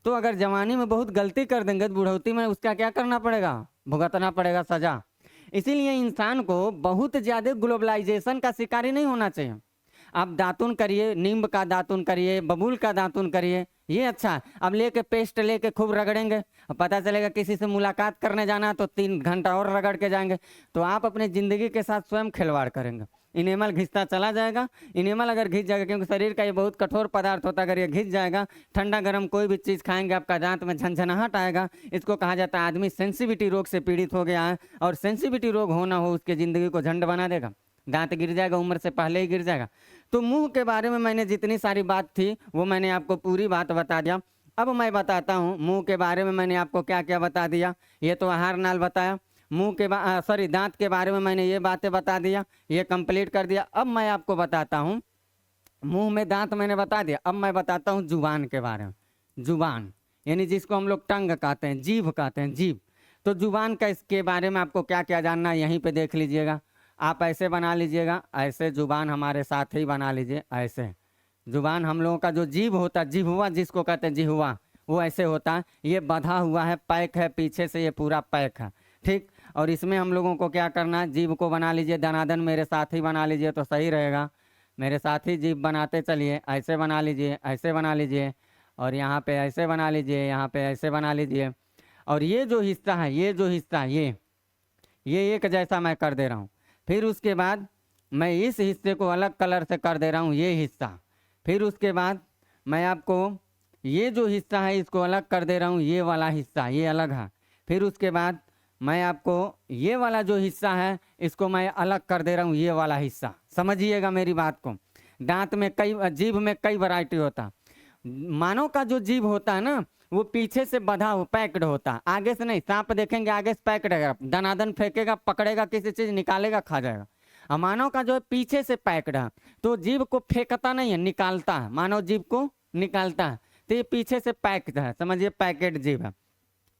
तो अगर जवानी में बहुत गलती कर देंगे तो बुढ़ौती में उसका क्या करना पड़ेगा, भुगतना पड़ेगा सजा। इसीलिए इंसान को बहुत ज़्यादा ग्लोबलाइजेशन का शिकारी नहीं होना चाहिए। आप दातुन करिए, नींब का दातुन करिए, बबूल का दातुन करिए, ये अच्छा है। अब लेके पेस्ट लेके खूब रगड़ेंगे, पता चलेगा किसी से मुलाकात करने जाना तो 3 घंटा और रगड़ के जाएंगे, तो आप अपनी ज़िंदगी के साथ स्वयं खिलवाड़ करेंगे। इनेमल घिसता चला जाएगा। इनेमल अगर घिस जाएगा, क्योंकि शरीर का ये बहुत कठोर पदार्थ होता है, अगर ये घिस जाएगा, ठंडा गर्म कोई भी चीज़ खाएंगे आपका दांत में झंझनाहट आएगा। इसको कहा जाता है आदमी सेंसिटिविटी रोग से पीड़ित हो गया है, और सेंसिटिविटी रोग होना हो उसके ज़िंदगी को झंड बना देगा, दांत गिर जाएगा, उम्र से पहले ही गिर जाएगा। तो मुंह के बारे में मैंने जितनी सारी बात थी वो मैंने आपको पूरी बात बता दिया। अब मैं बताता हूँ मुंह के बारे में मैंने आपको क्या क्या बता दिया। ये तो आहार नाल बताया, मुंह के दांत के बारे में मैंने ये बातें बता दिया, ये कंप्लीट कर दिया। अब मैं आपको बताता हूँ, मुंह में दांत मैंने बता दिया, अब मैं बताता हूँ जुबान के बारे में। जुबान यानी जिसको हम लोग टंग कहते हैं, जीभ कहते हैं, जीभ। तो जुबान का इसके बारे में आपको क्या क्या जानना है यहीं पे देख लीजिएगा। आप ऐसे बना लीजिएगा, ऐसे जुबान हमारे साथ ही बना लीजिए, ऐसे जुबान हम लोगों का जो जीभ होता है, जिह्वा जिसको कहते हैं जिह्वा, वो ऐसे होता है, ये बंधा हुआ है, पैक है पीछे से, ये पूरा पैक है, ठीक। और इसमें हम लोगों को क्या करना है, जीभ को बना लीजिए, दनादन मेरे साथ ही बना लीजिए तो सही रहेगा। मेरे साथ ही जीभ बनाते चलिए, ऐसे बना लीजिए, ऐसे बना लीजिए, और यहाँ पे ऐसे बना लीजिए, यहाँ पे ऐसे बना लीजिए। और ये जो हिस्सा है, ये जो हिस्सा, ये एक जैसा मैं कर दे रहा हूँ। फिर उसके बाद मैं इस हिस्से को अलग कलर से कर दे रहा हूँ, ये हिस्सा। फिर उसके बाद मैं आपको ये जो हिस्सा है इसको अलग कर दे रहा हूँ, ये वाला हिस्सा ये अलग है। फिर उसके बाद मैं आपको ये वाला जो हिस्सा है इसको मैं अलग कर दे रहा हूँ, ये वाला हिस्सा। समझिएगा मेरी बात को। दांत में कई, जीभ में कई वैरायटी होता है। मानव का जो जीभ होता है ना, वो पीछे से बंधा हो, पैक्ड होता है, आगे से नहीं। सांप देखेंगे आगे से पैक्ड है, दनादन फेंकेगा, पकड़ेगा किसी चीज, निकालेगा, खा जाएगा। मानव का जो है पीछे से पैक्ड है, तो जीभ को फेंकता नहीं है, निकालता है, मानव जीभ को निकालता है, तो ये पीछे से पैक्ड है, समझिए पैकेट जीभ है।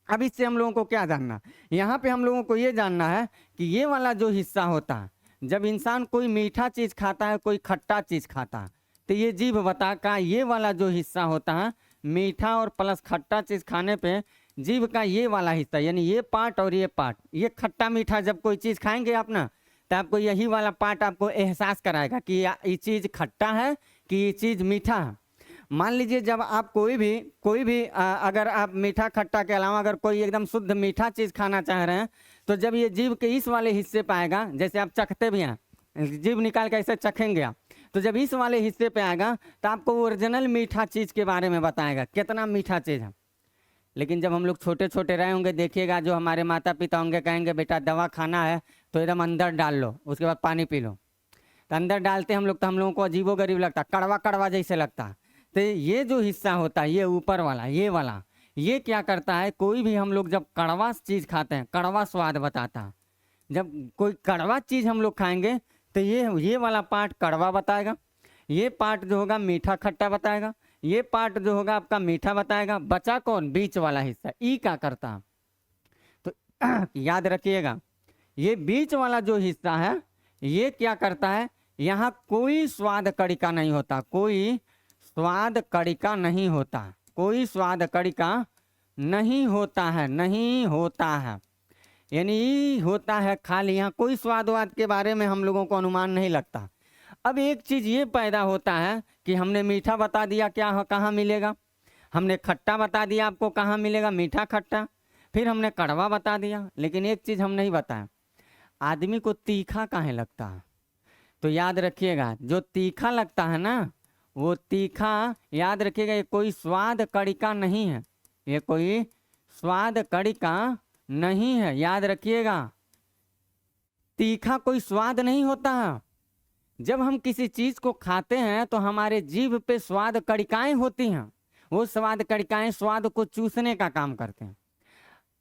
अब इससे हम लोगों को क्या जानना, यहाँ पे हम लोगों को ये जानना है कि ये वाला जो हिस्सा होता है, जब इंसान कोई मीठा चीज खाता है, कोई खट्टा चीज खाता है, तो ये जीभ बता का ये वाला जो हिस्सा होता है, मीठा और प्लस खट्टा चीज खाने पे जीभ का ये वाला हिस्सा, यानी ये पार्ट और ये पार्ट, ये खट्टा मीठा जब कोई चीज खाएंगे आप ना, तो आपको यही वाला पार्ट आपको एहसास कराएगा कि ये चीज खट्टा है कि ये चीज मीठा है। मान लीजिए जब आप कोई भी अगर आप मीठा खट्टा के अलावा अगर कोई एकदम शुद्ध मीठा चीज खाना चाह रहे हैं, तो जब ये जीभ के इस वाले हिस्से पे आएगा, जैसे आप चखते भी हैं, जीभ निकाल के ऐसे चखेंगे आप, तो जब इस वाले हिस्से पे आएगा तो आपको ओरिजिनल मीठा चीज के बारे में बताएगा, कितना मीठा चीज है। लेकिन जब हम लोग छोटे छोटे रहे होंगे, देखिएगा जो हमारे माता पिता होंगे कहेंगे बेटा दवा खाना है तो एकदम अंदर डाल लो, उसके बाद पानी पी लो। तो अंदर डालते हम लोग, तो हम लोगों को अजीबो गरीब लगता, कड़वा कड़वा जैसे लगता। तो ये जो हिस्सा होता है, ये ऊपर वाला, ये वाला, ये क्या करता है, कोई भी हम लोग जब कड़वा चीज़ खाते हैं, कड़वा स्वाद बताता है। जब कोई कड़वा चीज़ हम लोग खाएंगे तो ये वाला पार्ट कड़वा बताएगा, ये पार्ट जो होगा मीठा खट्टा बताएगा, ये पार्ट जो होगा आपका मीठा बताएगा। बचा कौन, बीच वाला हिस्सा, ई क्या करता है, तो याद रखिएगा, ये बीच वाला जो हिस्सा है ये क्या करता है, यहाँ कोई स्वाद कड़िका नहीं होता, कोई स्वाद कड़िका नहीं होता, कोई स्वाद कड़िका नहीं होता है, नहीं होता है, यानी होता है खाली, यहाँ कोई स्वाद वाद के बारे में हम लोगों को अनुमान नहीं लगता। अब एक चीज ये पैदा होता है कि हमने मीठा बता दिया क्या कहाँ मिलेगा, हमने खट्टा बता दिया आपको कहाँ मिलेगा, मीठा खट्टा, फिर हमने कड़वा बता दिया, लेकिन एक चीज हम नहीं बताया, आदमी को तीखा काहे लगता है। तो याद रखिएगा जो तीखा लगता है ना, वो तीखा याद रखिएगा ये कोई स्वाद कड़ी का नहीं है, ये कोई स्वाद कड़ी का नहीं है, याद रखिएगा। तीखा कोई स्वाद नहीं होता है। जब हम किसी चीज को खाते हैं तो हमारे जीभ पे स्वाद कड़िकाएं होती हैं, वो स्वाद कड़िकाएं स्वाद को चूसने का काम करते हैं।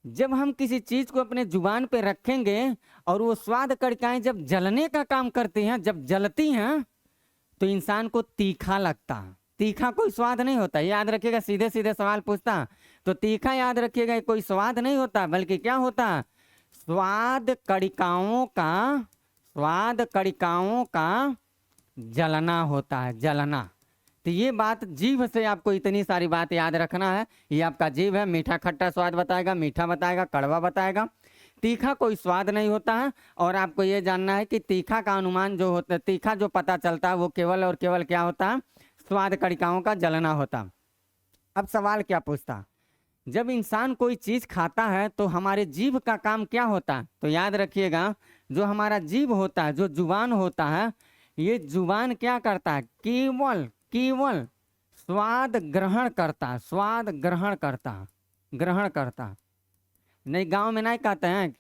जब हम किसी चीज को अपने जुबान पे रखेंगे और वो स्वाद कड़िकाएं जब जलने का काम करती हैं, जब जलती हैं तो इंसान को तीखा लगता है। तीखा कोई स्वाद नहीं होता, याद रखिएगा। सीधे सीधे सवाल पूछता तो तीखा याद रखिएगा कोई स्वाद नहीं होता, बल्कि क्या होता, स्वाद कड़िकाओं का जलना होता है, जलना। तो ये बात जीभ से आपको इतनी सारी बात याद रखना है। ये आपका जीभ है, मीठा खट्टा स्वाद बताएगा, मीठा बताएगा, कड़वा बताएगा, तीखा कोई स्वाद नहीं होता है। और आपको ये जानना है कि तीखा का अनुमान जो होता है, तीखा जो पता चलता है वो केवल और केवल क्या होता है, स्वाद कड़िकाओं का जलना होता। अब सवाल क्या पूछता, जब इंसान कोई चीज खाता है तो हमारे जीभ का काम क्या होता है। तो याद रखिएगा जो हमारा जीभ होता है, जो जुबान होता है, ये जुबान क्या करता है, केवल स्वाद ग्रहण करता, स्वाद ग्रहण करता। नहीं, गांव में नहीं कहते हैं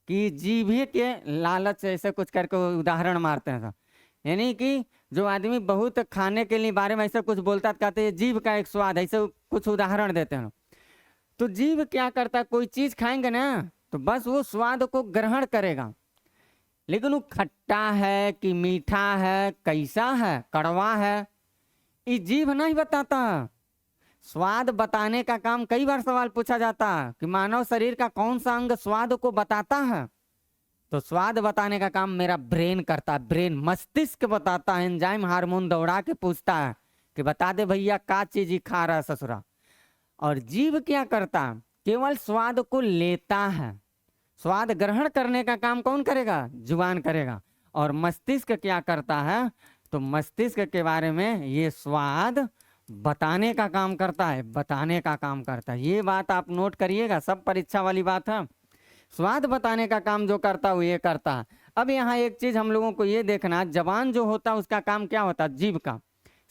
कि जीभे के लालच से ऐसे कुछ करके उदाहरण मारते हैं, यानी कि जो आदमी बहुत खाने के लिए बारे में ऐसे कुछ बोलता है, कहते हैं जीभ का एक स्वाद, ऐसे कुछ उदाहरण देते हैं। तो जीभ क्या करता है, कोई चीज खाएंगे ना तो बस वो स्वाद को ग्रहण करेगा, लेकिन वो खट्टा है कि मीठा है, कैसा है, कड़वा है, ये जीभ नहीं बताता। स्वाद बताने का काम कई बार सवाल पूछा जाता है कि मानव शरीर का कौन सा अंग स्वाद को बताता है। तो स्वाद बताने का काम मेरा ब्रेन करता है, ब्रेन, मस्तिष्क बताता है, एंजाइम हार्मोन दौड़ा के पूछता है कि बता दे भैया का चीज ही खा रहा है ससुरा। और जीभ क्या करता, केवल स्वाद को लेता है। स्वाद ग्रहण करने का काम कौन करेगा, जुबान करेगा। और मस्तिष्क क्या करता है, तो मस्तिष्क के बारे में ये स्वाद बताने का काम करता है, बताने का काम करता है। ये बात आप नोट करिएगा, सब परीक्षा वाली बात है। स्वाद बताने का काम जो करता है वो ये करता है। अब यहाँ एक चीज हम लोगों को ये देखना, जबान जो होता है उसका काम क्या होता है, जीभ का,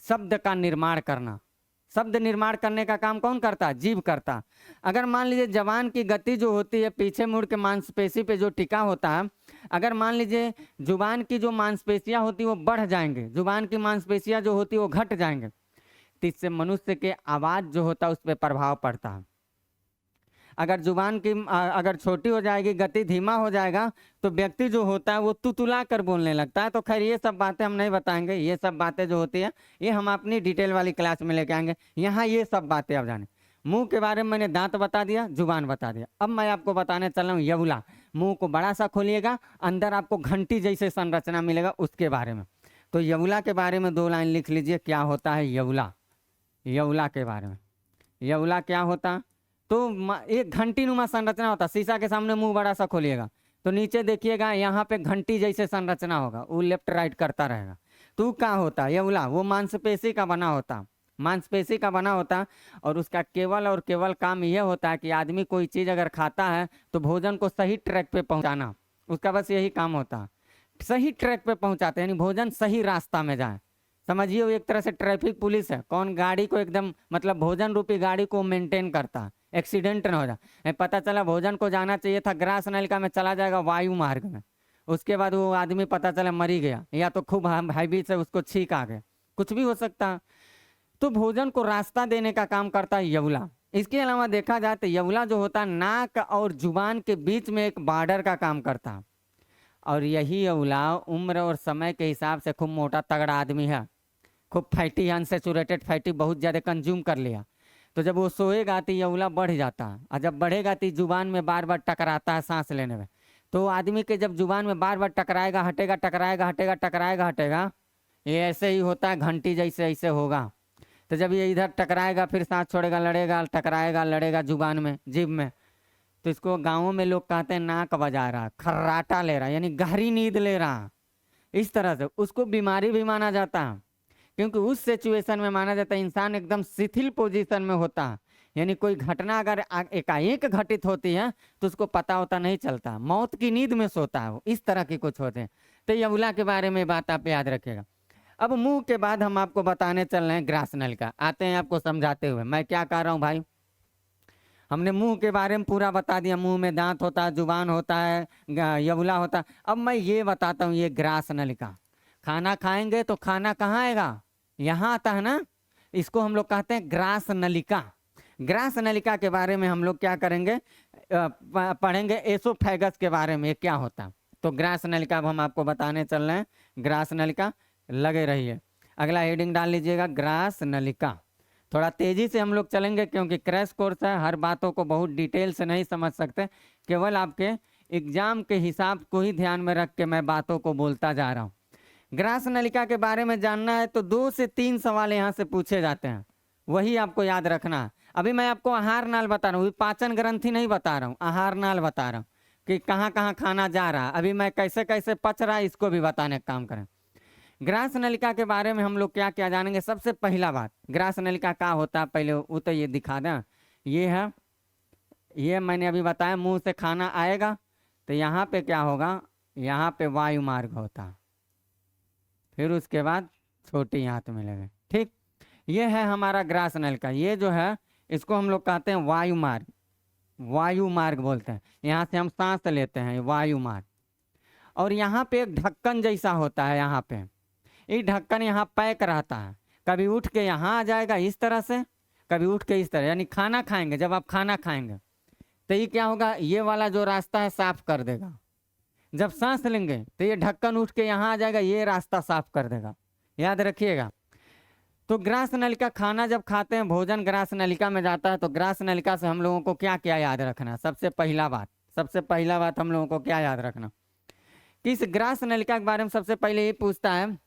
शब्द का निर्माण करना। शब्द निर्माण करने का काम कौन करता है, जीभ करता। अगर मान लीजिए जबान की गति जो होती है पीछे मुड़ के मांसपेशी पे जो टिका होता है, अगर मान लीजिए जुबान की जो मांसपेशियां होती वो बढ़ जाएंगे, जुबान की मांसपेशियां जो होती वो घट जाएंगे, तो इससे मनुष्य के आवाज जो होता है उस पर प्रभाव पड़ता है। अगर जुबान की अगर छोटी हो जाएगी, गति धीमा हो जाएगा, तो व्यक्ति जो होता है वो तुतुला कर बोलने लगता है। तो खैर ये सब बातें हम नहीं बताएंगे, ये सब बातें जो होती है ये हम अपनी डिटेल वाली क्लास में लेके आएंगे। यहाँ ये सब बातें आप जाने। मुंह के बारे में मैंने दांत बता दिया, जुबान बता दिया। अब मैं आपको बताने चल रहा हूँ यवुला। मुंह को बड़ा सा खोलिएगा, अंदर आपको घंटी जैसे संरचना मिलेगा, उसके बारे में। तो यवुला के बारे में 2 लाइन लिख लीजिए, क्या होता है यवुला। यवुला के बारे में, यवुला क्या होता, तो एक घंटी नुमा संरचना होता। शीशा के सामने मुंह बड़ा सा खोलिएगा तो नीचे देखिएगा यहाँ पे घंटी जैसे संरचना होगा, वो लेफ्ट राइट करता रहेगा। तो क्या होता है यवुला, वो मांसपेशी का बना होता, मांसपेशी का बना होता। और उसका केवल और केवल काम यह होता है कि आदमी कोई चीज़ अगर खाता है तो भोजन को सही ट्रैक पे पहुँचाना, उसका बस यही काम होता है। सही ट्रैक पे पहुँचाते यानी भोजन सही रास्ता में जाए। समझिए वो एक तरह से ट्रैफिक पुलिस है, कौन गाड़ी को एकदम मतलब भोजन रूपी गाड़ी को मेंटेन करता है, एक्सीडेंट ना हो जाए। पता चला भोजन को जाना चाहिए था ग्रास नलिका में, चला जाएगा वायु मार्ग में, उसके बाद वो आदमी पता चला मर ही गया, या तो खूब हैवी से उसको छींक आ गया, कुछ भी हो सकता है। तो भोजन को रास्ता देने का काम करता है यवुला। इसके अलावा देखा जाए तो यवुला जो होता है नाक और जुबान के बीच में एक बॉर्डर का काम करता है। और यही यवुला उम्र और समय के हिसाब से खूब मोटा तगड़ा आदमी है, खूब फैटी, अनसेचुरेटेड फैटी बहुत ज़्यादा कंज्यूम कर लिया, तो जब वो सोएगा तो यवुला बढ़ जाता है। और जब बढ़ेगा तो जुबान में बार बार टकराता है सांस लेने में। तो आदमी के जब जुबान में बार बार टकराएगा हटेगा, टकराएगा हटेगा, टकराएगा हटेगा, ये ऐसे ही होता है, घंटी जैसे ऐसे होगा। तो जब ये इधर टकराएगा फिर सांस छोड़ेगा, लड़ेगा, टकराएगा, लड़ेगा जुबान में, जीभ में, तो इसको गाँवों में लोग कहते हैं नाक बजा रहा, खर्राटा ले रहा, यानी गहरी नींद ले रहा। इस तरह से उसको बीमारी भी माना जाता है, क्योंकि उस सिचुएशन में माना जाता है इंसान एकदम शिथिल पोजीशन में होता है, यानी कोई घटना अगर एकाएक घटित होती है तो उसको पता होता नहीं चलता, मौत की नींद में सोता है वो, इस तरह के कुछ होते हैं। तो यबुला के बारे में बात आप याद रखेगा। अब मुंह के बाद हम आपको बताने चल रहे हैं ग्रास नलिका। आते हैं आपको समझाते हुए। मैं क्या कह रहा हूँ भाई, हमने मुंह के बारे में पूरा बता दिया, मुंह में दांत होता है, जुबान होता है, यबुला होता है। अब मैं ये बताता हूँ, ये ग्रास नलिका, खाना खाएंगे तो खाना कहाँ आएगा, यहाँ आता है ना, इसको हम लोग कहते हैं ग्रास नलिका। ग्रास नलिका के बारे में हम लोग क्या करेंगे, पढ़ेंगे एसोफेगस के बारे में, क्या होता है। तो ग्रास नलिका अब हम आपको बताने चल रहे हैं, ग्रास नलिका, लगे रहिए। अगला हेडिंग डाल लीजिएगा, ग्रास नलिका। थोड़ा तेजी से हम लोग चलेंगे क्योंकि क्रैश कोर्स है, हर बातों को बहुत डिटेल से नहीं समझ सकते, केवल आपके एग्जाम के हिसाब को ही ध्यान में रख के मैं बातों को बोलता जा रहा हूँ। ग्रास नलिका के बारे में जानना है तो 2 से 3 सवाल यहाँ से पूछे जाते हैं, वही आपको याद रखना है। अभी मैं आपको आहार नाल बता रहा हूँ, पाचन ग्रंथि नहीं बता रहा हूँ, आहार नाल बता रहा हूँ कि कहाँ कहाँ खाना जा रहा है, अभी मैं कैसे कैसे पच रहा है इसको भी बताने का काम करें। ग्रास नलिका के बारे में हम लोग क्या क्या जानेंगे। सबसे पहला बात, ग्रास नलिका क्या होता है, पहले वो तो ये दिखा दें। ये है, ये मैंने अभी बताया, मुंह से खाना आएगा तो यहाँ पे क्या होगा, यहाँ पे वायु मार्ग होता है, फिर उसके बाद छोटी आंत मिलेगा, ठीक। ये है हमारा ग्रास नलिका। ये जो है इसको हम लोग कहते हैं वायु मार्ग, वायु मार्ग बोलते हैं, यहाँ से हम सांस लेते हैं, वायु मार्ग। और यहाँ पे एक ढक्कन जैसा होता है, यहाँ पे ये ढक्कन यहाँ पैक रहता है, कभी उठ के यहाँ आ जाएगा इस तरह से, कभी उठ के इस तरह, यानी खाना खाएंगे, जब आप खाना खाएंगे तो ये क्या होगा, ये वाला जो रास्ता है साफ कर देगा। जब सांस लेंगे तो ये ढक्कन उठ के यहाँ आ जाएगा, ये रास्ता साफ कर देगा, याद रखिएगा। तो ग्रास नलिका, खाना जब खाते हैं, भोजन ग्रास नलिका में जाता है, तो ग्रास नलिका से हम लोगों को क्या क्या याद रखना। सबसे पहला बात हम लोगों को क्या याद रखना कि इस ग्रास नलिका के बारे में सबसे पहले ये पूछता है,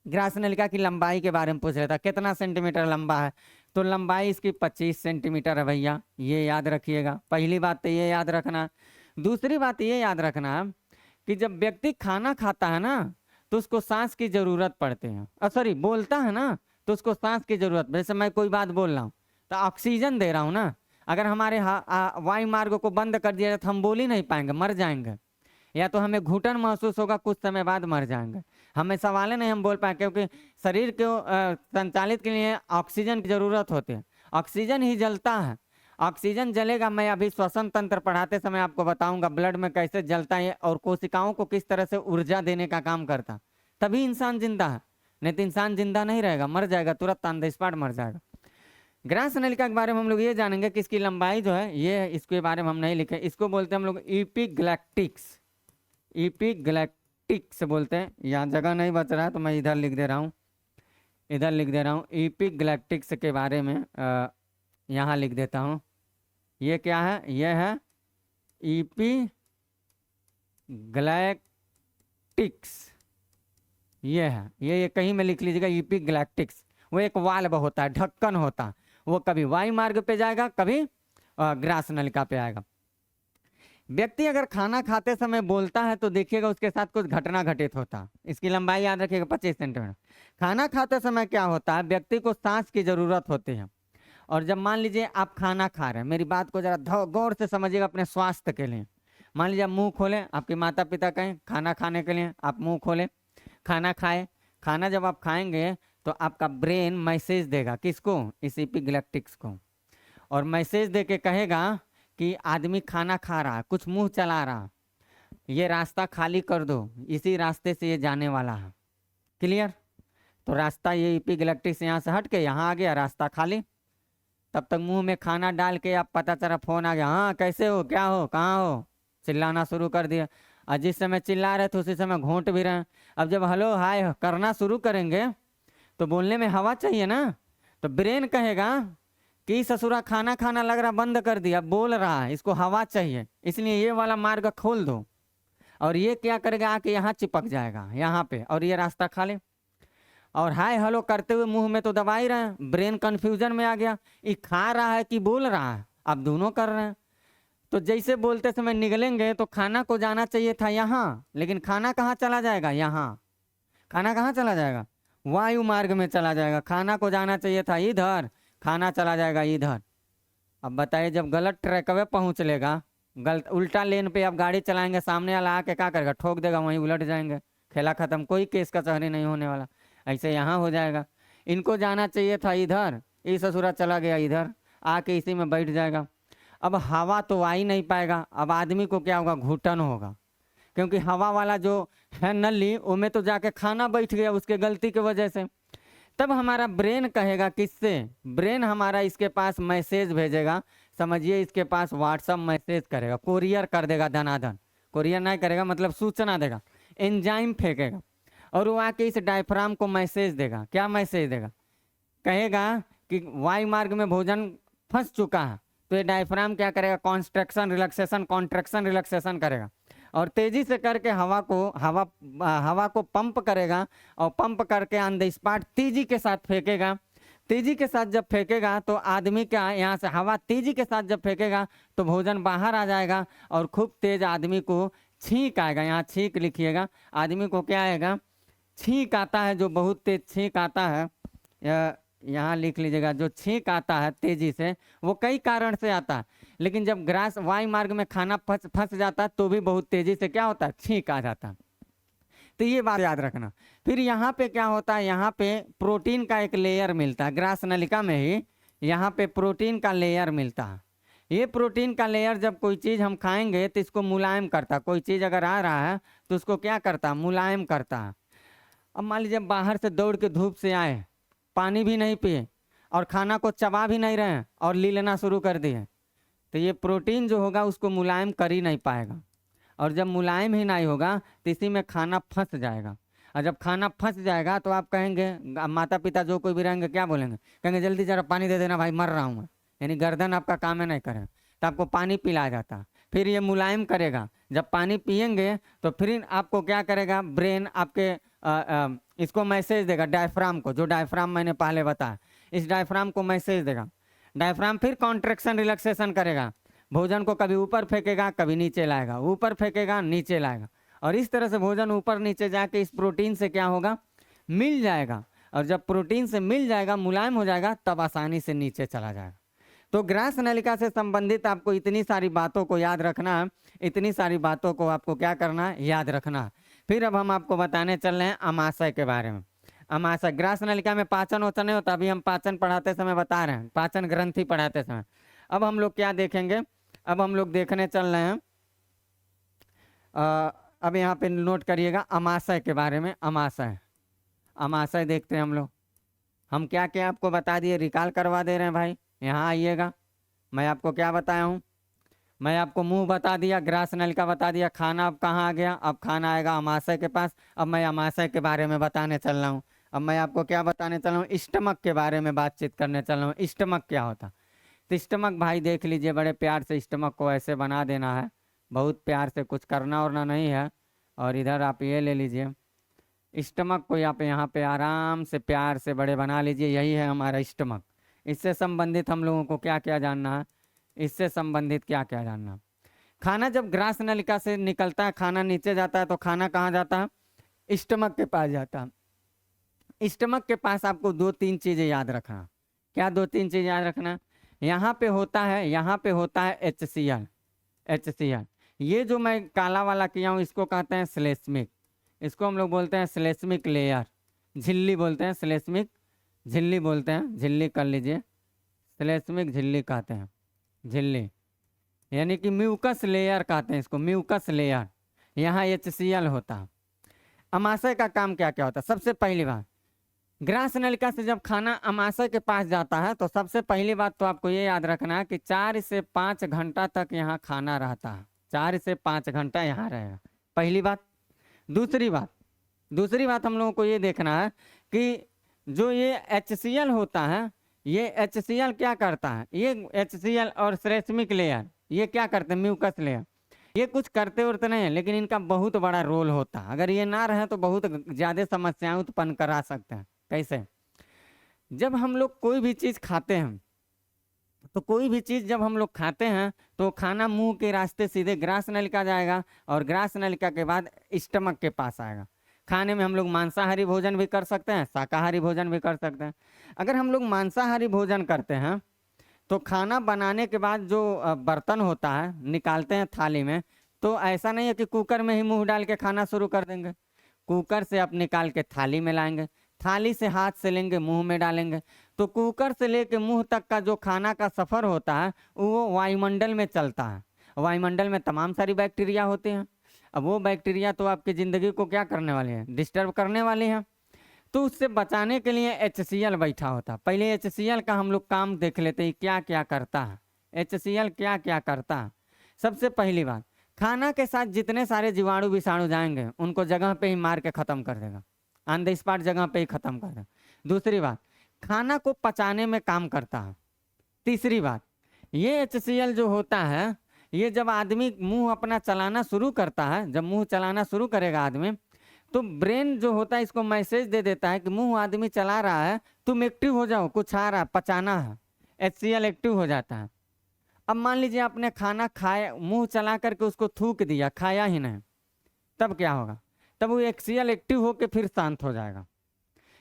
ग्रास नलिका की लंबाई के बारे में पूछ रहा था, कितना सेंटीमीटर लंबा है। तो लंबाई इसकी 25 सेंटीमीटर है भैया, ये याद रखिएगा। पहली बात तो ये याद रखना। दूसरी बात ये याद रखना कि जब व्यक्ति खाना खाता है ना तो उसको सांस की जरूरत पड़ती है, सॉरी बोलता है ना तो उसको सांस की जरूरत, जैसे मैं कोई बात बोल रहा हूँ तो ऑक्सीजन दे रहा हूँ ना, अगर हमारे वायु मार्ग को बंद कर दिया जाए तो हम बोल ही नहीं पाएंगे, मर जाएंगे, या तो हमें घुटन महसूस होगा, कुछ समय बाद मर जाएंगे, हमें सवाल नहीं हम बोल पाए, क्योंकि शरीर को संचालित के लिए ऑक्सीजन की जरूरत होती है, ऑक्सीजन ही जलता है, ऑक्सीजन जलेगा। मैं अभी श्वसन तंत्र पढ़ाते समय आपको बताऊंगा ब्लड में कैसे जलता है और कोशिकाओं को किस तरह से ऊर्जा देने का काम करता, तभी इंसान जिंदा है, नहीं तो इंसान जिंदा नहीं रहेगा, मर जाएगा, तुरंत ऑन द स्पॉट मर जाएगा। ग्रास नलिका के बारे में हम लोग ये जानेंगे कि इसकी लंबाई जो है ये, इसके बारे में हम नहीं लिखे, इसको बोलते हैं हम लोग इपिग्लैक्टिक्स, इपिग्लैक्टिक्स बोलते हैं। यहाँ जगह नहीं बच रहा है तो मैं इधर लिख दे रहा हूँ, इपिग्लैक्टिक्स के बारे में यहाँ लिख देता हूँ। ये क्या है, ये है इपिग्लैक्टिक्स, ये है, ये कहीं में लिख लीजिएगा इपिग्लैक्टिक्स। वो एक वाल्व होता है, ढक्कन होता है, वो कभी वायु मार्ग पे जाएगा, कभी ग्रास नलिका पे आएगा। व्यक्ति अगर खाना खाते समय बोलता है तो देखिएगा उसके साथ कुछ घटना घटित होता। इसकी लंबाई याद रखिएगा 25 सेंटीमीटर। खाना खाते समय क्या होता है, व्यक्ति को सांस की जरूरत होती है, और जब मान लीजिए आप खाना खा रहे हैं, मेरी बात को जरा गौर से समझिएगा अपने स्वास्थ्य के लिए। मान लीजिए आप मुंह खोले, आपके माता पिता कहें खाना खाने के लिए, आप मुंह खोले, खाना खाए, खाना जब आप खाएंगे तो आपका ब्रेन मैसेज देगा, किसको, इस इपिग्लैक्टिक्स को, और मैसेज दे के कहेगा कि आदमी खाना खा रहा है, कुछ मुंह चला रहा, ये रास्ता खाली कर दो, इसी रास्ते से ये जाने वाला है। क्लियर। तो रास्ता ये इपिग्लैक्टिक्स यहाँ से हट के यहाँ आ गया, रास्ता खाली। तब तक मुंह में खाना डाल के आप पता चला फोन आ गया, हाँ कैसे हो, क्या हो, कहाँ हो, चिल्लाना शुरू कर दिया। और जिस समय चिल्ला रहे थे उसी समय घोंट भी रहे। अब जब हेलो हाय करना शुरू करेंगे तो बोलने में हवा चाहिए ना, तो ब्रेन कहेगा कि ससुरा खाना खाना लग रहा, बंद कर दिया, बोल रहा है, इसको हवा चाहिए, इसलिए ये वाला मार्ग खोल दो। और ये क्या करेगा, आके यहाँ चिपक जाएगा यहाँ पे, और ये रास्ता खाली। और हाय हेलो करते हुए मुंह में तो दबा ही रहे हैं, ब्रेन कंफ्यूजन में आ गया, ये खा रहा है कि बोल रहा है, अब दोनों कर रहे हैं। तो जैसे बोलते समय निकलेंगे तो खाना को जाना चाहिए था यहाँ, लेकिन खाना कहाँ चला जाएगा, यहाँ, खाना कहाँ चला जाएगा? वायु मार्ग में चला जाएगा। खाना को जाना चाहिए था इधर, खाना चला जाएगा इधर। अब बताइए, जब गलत ट्रैक पे पहुँच लेगा, गलत उल्टा लेन पे आप गाड़ी चलाएंगे, सामने वाला आके क्या करेगा? ठोक देगा, वहीं उलट जाएंगे, खेला खत्म, कोई केस कचहरी नहीं होने वाला। ऐसे यहाँ हो जाएगा। इनको जाना चाहिए था इधर, ये ससुरा चला गया इधर, आके इसी में बैठ जाएगा। अब हवा तो आ ही नहीं पाएगा। अब आदमी को क्या होगा? घुटन होगा, क्योंकि हवा वाला जो है नली, उनमें तो जाके खाना बैठ गया उसके गलती की वजह से। तब हमारा ब्रेन कहेगा, किससे? ब्रेन हमारा इसके पास मैसेज भेजेगा, समझिए इसके पास व्हाट्सअप मैसेज करेगा, कोरियर कर देगा, धनाधन। कोरियर नहीं करेगा मतलब सूचना देगा, एंजाइम फेंकेगा, और वो आके इस डायफ्राम को मैसेज देगा। क्या मैसेज देगा? कहेगा कि वायु मार्ग में भोजन फंस चुका है, तो ये डायफ्राम क्या करेगा? कॉन्स्ट्रक्शन रिलैक्सेशन, कॉन्ट्रैक्शन रिलैक्सेशन करेगा, और तेजी से करके हवा को पंप करेगा, और पंप करके ऑन द स्पॉट तेजी के साथ फेंकेगा। तेजी के साथ जब फेंकेगा तो आदमी क्या, यहाँ से हवा तेजी के साथ जब फेंकेगा तो भोजन बाहर आ जाएगा, और खूब तेज आदमी को छींक आएगा। यहाँ छींक लिखिएगा, आदमी को क्या आएगा? छींक आता है, जो बहुत तेज छींक आता है, यहाँ लिख लीजिएगा। जो छींक आता है तेजी से, वो कई कारण से आता है, लेकिन जब ग्रास वायु मार्ग में खाना फंस जाता है तो भी बहुत तेजी से क्या होता है? छींक आ जाता है। तो ये बात याद रखना। फिर यहाँ पे क्या होता है? यहाँ पे प्रोटीन का एक लेयर मिलता है, ग्रास नलिका में ही यहाँ पे प्रोटीन का लेयर मिलता है। ये प्रोटीन का लेयर जब कोई चीज़ हम खाएंगे तो इसको मुलायम करता है। कोई चीज़ अगर आ रहा है तो उसको क्या करता है? मुलायम करता है। अब मान लीजिए बाहर से दौड़ के धूप से आए, पानी भी नहीं पिए, और खाना को चबा भी नहीं रहे हैं, और ली लेना शुरू कर दिए, तो ये प्रोटीन जो होगा उसको मुलायम कर ही नहीं पाएगा। और जब मुलायम ही नहीं होगा तो इसी में खाना फंस जाएगा। और जब खाना फंस जाएगा तो आप कहेंगे, माता पिता जो कोई भी रहेंगे क्या बोलेंगे? कहेंगे जल्दी जरा पानी दे देना भाई, मर रहा हूँ मैं। यानी गर्दन आपका काम है नहीं करे, तो आपको पानी पिलाया जाता। फिर ये मुलायम करेगा। जब पानी पियेंगे तो फिर आपको क्या करेगा? ब्रेन आपके इसको मैसेज देगा, डायफ्राम को, जो डायफ्राम मैंने पहले बताया, इस डायफ्राम को मैसेज देगा। डायफ्राम फिर कॉन्ट्रैक्शन रिलैक्सेशन करेगा, भोजन को कभी ऊपर फेंकेगा, कभी नीचे लाएगा, ऊपर फेंकेगा, नीचे लाएगा, और इस तरह से भोजन ऊपर नीचे जाके इस प्रोटीन से क्या होगा? मिल जाएगा। और जब प्रोटीन से मिल जाएगा, मुलायम हो जाएगा, तब आसानी से नीचे चला जाएगा। तो ग्रास नलिका से संबंधित आपको इतनी सारी बातों को याद रखना है, इतनी सारी बातों को आपको क्या करना है? याद रखना है। फिर अब हम आपको बताने चल रहे हैं अमाशय के बारे में। अमाशय, ग्रास नलिका में पाचन वचन नहीं होता, अभी हम पाचन पढ़ाते समय बता रहे हैं, पाचन ग्रंथि पढ़ाते समय। अब हम लोग क्या देखेंगे? अब हम लोग देखने चल रहे हैं, अब यहाँ पे नोट करिएगा अमाशय के बारे में। अमाशय, अमाशय देखते हैं हम लोग। हम क्या क्या आपको बता दिए, रिकॉल करवा दे रहे हैं भाई। यहाँ आइएगा, मैं आपको क्या बताया हूँ? मैं आपको मुंह बता दिया, ग्रास नलिका बता दिया, खाना अब कहाँ आ गया? अब खाना आएगा अमाशय के पास। अब मैं अमाशय के बारे में बताने चल रहा हूँ। अब मैं आपको क्या बताने चल रहा हूँ? स्टमक के बारे में बातचीत करने चल रहा हूँ। स्टमक क्या होता? तो स्टमक भाई देख लीजिए, बड़े प्यार से स्टमक को ऐसे बना देना है, बहुत प्यार से, कुछ करना वरना नहीं है। और इधर आप ये ले लीजिए, स्टमक को आप यहाँ पे आराम से प्यार से बड़े बना लीजिए। यही है हमारा स्टमक। इससे संबंधित हम लोगों को क्या क्या जानना है? इससे संबंधित क्या क्या जानना? खाना जब ग्रास नलिका से निकलता है, खाना नीचे जाता है, तो खाना कहाँ जाता है? स्टमक के पास जाता है। स्टमक के पास आपको दो तीन चीज़ें याद रखना। क्या दो तीन चीज़ याद रखना? यहाँ पे होता है, यहाँ पे होता है HCl। HCl, ये जो मैं काला वाला किया हूँ इसको कहते हैं श्लेष्मिक। इसको हम लोग बोलते हैं श्लेष्मिक लेयर, झिल्ली बोलते हैं, श्लेष्मिक झिल्ली बोलते हैं, झिल्ली कर लीजिए, श्लेष्मिक झिल्ली कहते हैं, झिल्ली यानी कि म्यूकस लेयर कहते हैं इसको, म्यूकस लेयर। यहाँ HCl होता है। अमाशय का काम क्या क्या होता है? सबसे पहली बात, ग्रास नलिका से जब खाना अमाशय के पास जाता है तो सबसे पहली बात तो आपको ये याद रखना है कि 4 से 5 घंटा तक यहाँ खाना रहता है। 4 से 5 घंटा यहाँ रहेगा, पहली बात। दूसरी बात हम लोगों को ये देखना है कि जो ये HCl होता है, ये HCl क्या करता है? ये HCl और श्लेष्मिक लेयर ये क्या करते हैं? म्यूकस लेयर ये कुछ करते उरते नहीं है, लेकिन इनका बहुत बड़ा रोल होता है। अगर ये ना रहे तो बहुत ज़्यादा समस्याएं उत्पन्न करा सकते हैं। कैसे? जब हम लोग कोई भी चीज़ खाते हैं, तो कोई भी चीज़ जब हम लोग खाते हैं तो खाना मुंह के रास्ते सीधे ग्रास नलिका जाएगा, और ग्रास नलिका के बाद स्टमक के पास आएगा। खाने में हम लोग मांसाहारी भोजन भी कर सकते हैं, शाकाहारी भोजन भी कर सकते हैं। अगर हम लोग मांसाहारी भोजन करते हैं तो खाना बनाने के बाद जो बर्तन होता है निकालते हैं थाली में, तो ऐसा नहीं है कि कुकर में ही मुंह डाल के खाना शुरू कर देंगे। कुकर से आप निकाल के थाली में लाएंगे, थाली से हाथ से लेंगे मुंह में डालेंगे। तो कुकर से लेके मुंह तक का जो खाना का सफ़र होता है वो वायुमंडल में चलता है। वायुमंडल में तमाम सारी बैक्टीरिया होते हैं। अब वो बैक्टीरिया तो आपकी ज़िंदगी को क्या करने वाले हैं, डिस्टर्ब करने वाले हैं। तो उससे बचाने के लिए HCl बैठा होता है। पहले HCl का हम लोग काम देख लेते हैं क्या क्या करता है। HCl क्या क्या करता है। सबसे पहली बात, खाना के साथ जितने सारे जीवाणु विषाणु जाएंगे उनको जगह पे ही मार के ख़त्म कर देगा, ऑन द स्पॉट जगह पे ही ख़त्म कर देगा। दूसरी बात, खाना को पचाने में काम करता है। तीसरी बात, ये HCl जो होता है ये जब आदमी मुंह अपना चलाना शुरू करता है, जब मुंह चलाना शुरू करेगा आदमी, तो ब्रेन जो होता है इसको मैसेज दे देता है कि मुंह आदमी चला रहा है, तुम एक्टिव हो जाओ, कुछ आ रहा है, पचाना है। HCl एक्टिव हो जाता है। अब मान लीजिए आपने खाना खाया, मुंह चला करके उसको थूक दिया, खाया ही नहीं, तब क्या होगा? तब वो HCl एक्टिव होकर फिर शांत हो जाएगा।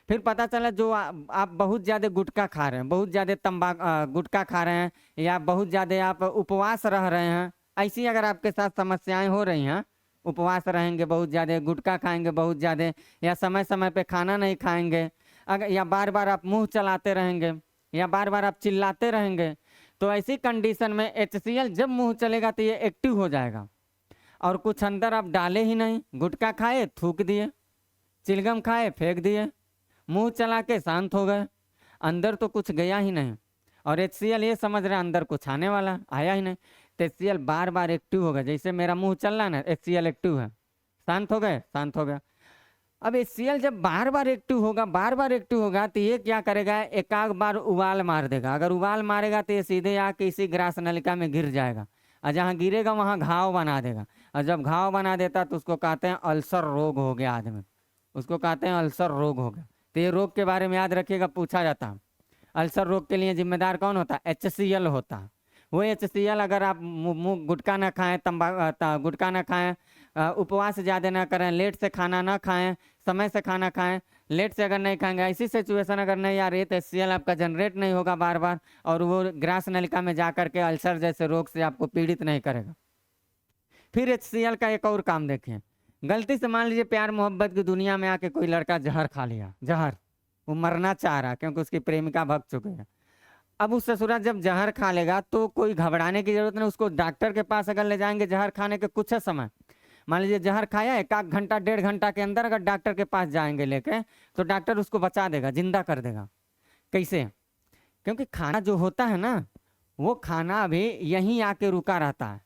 फिर पता चला जो आप बहुत ज़्यादा गुटखा खा रहे हैं, बहुत ज़्यादा गुटखा खा रहे हैं, या बहुत ज़्यादा आप उपवास रह रहे हैं, ऐसी अगर आपके साथ समस्याएं हो रही हैं, उपवास रहेंगे, बहुत ज़्यादा गुटखा खाएंगे बहुत ज़्यादा, या समय समय पे खाना नहीं खाएंगे, अगर या बार बार आप मुंह चलाते रहेंगे, या बार बार आप चिल्लाते रहेंगे, तो ऐसी कंडीशन में HCl जब मुंह चलेगा तो ये एक्टिव हो जाएगा। और कुछ अंदर आप डाले ही नहीं, गुटखा खाए थूक दिए, चिलगम खाए फेंक दिए, मुंह चला के शांत हो गए, अंदर तो कुछ गया ही नहीं। और HCl ये समझ रहे अंदर कुछ आने वाला, आया ही नहीं। तो HCl बार बार एक्टिव होगा। जैसे मेरा मुंह चल रहा है ना, HCl एक्टिव है, शांत हो गए, शांत हो गया। अब HCl जब बार बार एक्टिव होगा, बार बार एक्टिव होगा, तो ये क्या करेगा, एक आध बार उबाल मार देगा। अगर उबाल मारेगा तो ये सीधे आके इसी ग्रास नलिका में गिर जाएगा, और जहाँ गिरेगा वहाँ घाव बना देगा। और जब घाव बना देता तो उसको कहते हैं अल्सर रोग हो गया आदमी, उसको कहते हैं अल्सर रोग हो गया। तो ये रोग के बारे में याद रखिएगा, पूछा जाता है। अल्सर रोग के लिए जिम्मेदार कौन होता है? HCl होता है। वो HCl अगर आप मुँह गुटखा ना खाएं, गुटखा ना खाएं, उपवास ज़्यादा ना करें, लेट से खाना ना खाएं, समय से खाना खाएं, लेट से अगर नहीं खाएंगे, ऐसी सिचुएशन अगर नहीं आ रही तो HCl आपका जनरेट नहीं होगा बार बार, और वो ग्रास नलिका में जा करके अल्सर जैसे रोग से आपको पीड़ित नहीं करेगा। फिर HCl का एक और काम देखें। गलती से मान लीजिए प्यार मोहब्बत की दुनिया में आके कोई लड़का जहर खा लिया, जहर, वो मरना चाह रहा क्योंकि उसकी प्रेमिका भग चुके हैं। अब उस ससुरा जब जहर खा लेगा तो कोई घबराने की जरूरत नहीं, उसको डॉक्टर के पास अगर ले जाएंगे जहर खाने के कुछ समय, मान लीजिए जहर खाया, एक आध घंटा 1.5 घंटा के अंदर अगर डॉक्टर के पास जाएंगे लेके, तो डॉक्टर उसको बचा देगा, जिंदा कर देगा। कैसे? क्योंकि खाना जो होता है ना, वो खाना अभी यहीं आके रुका रहता है,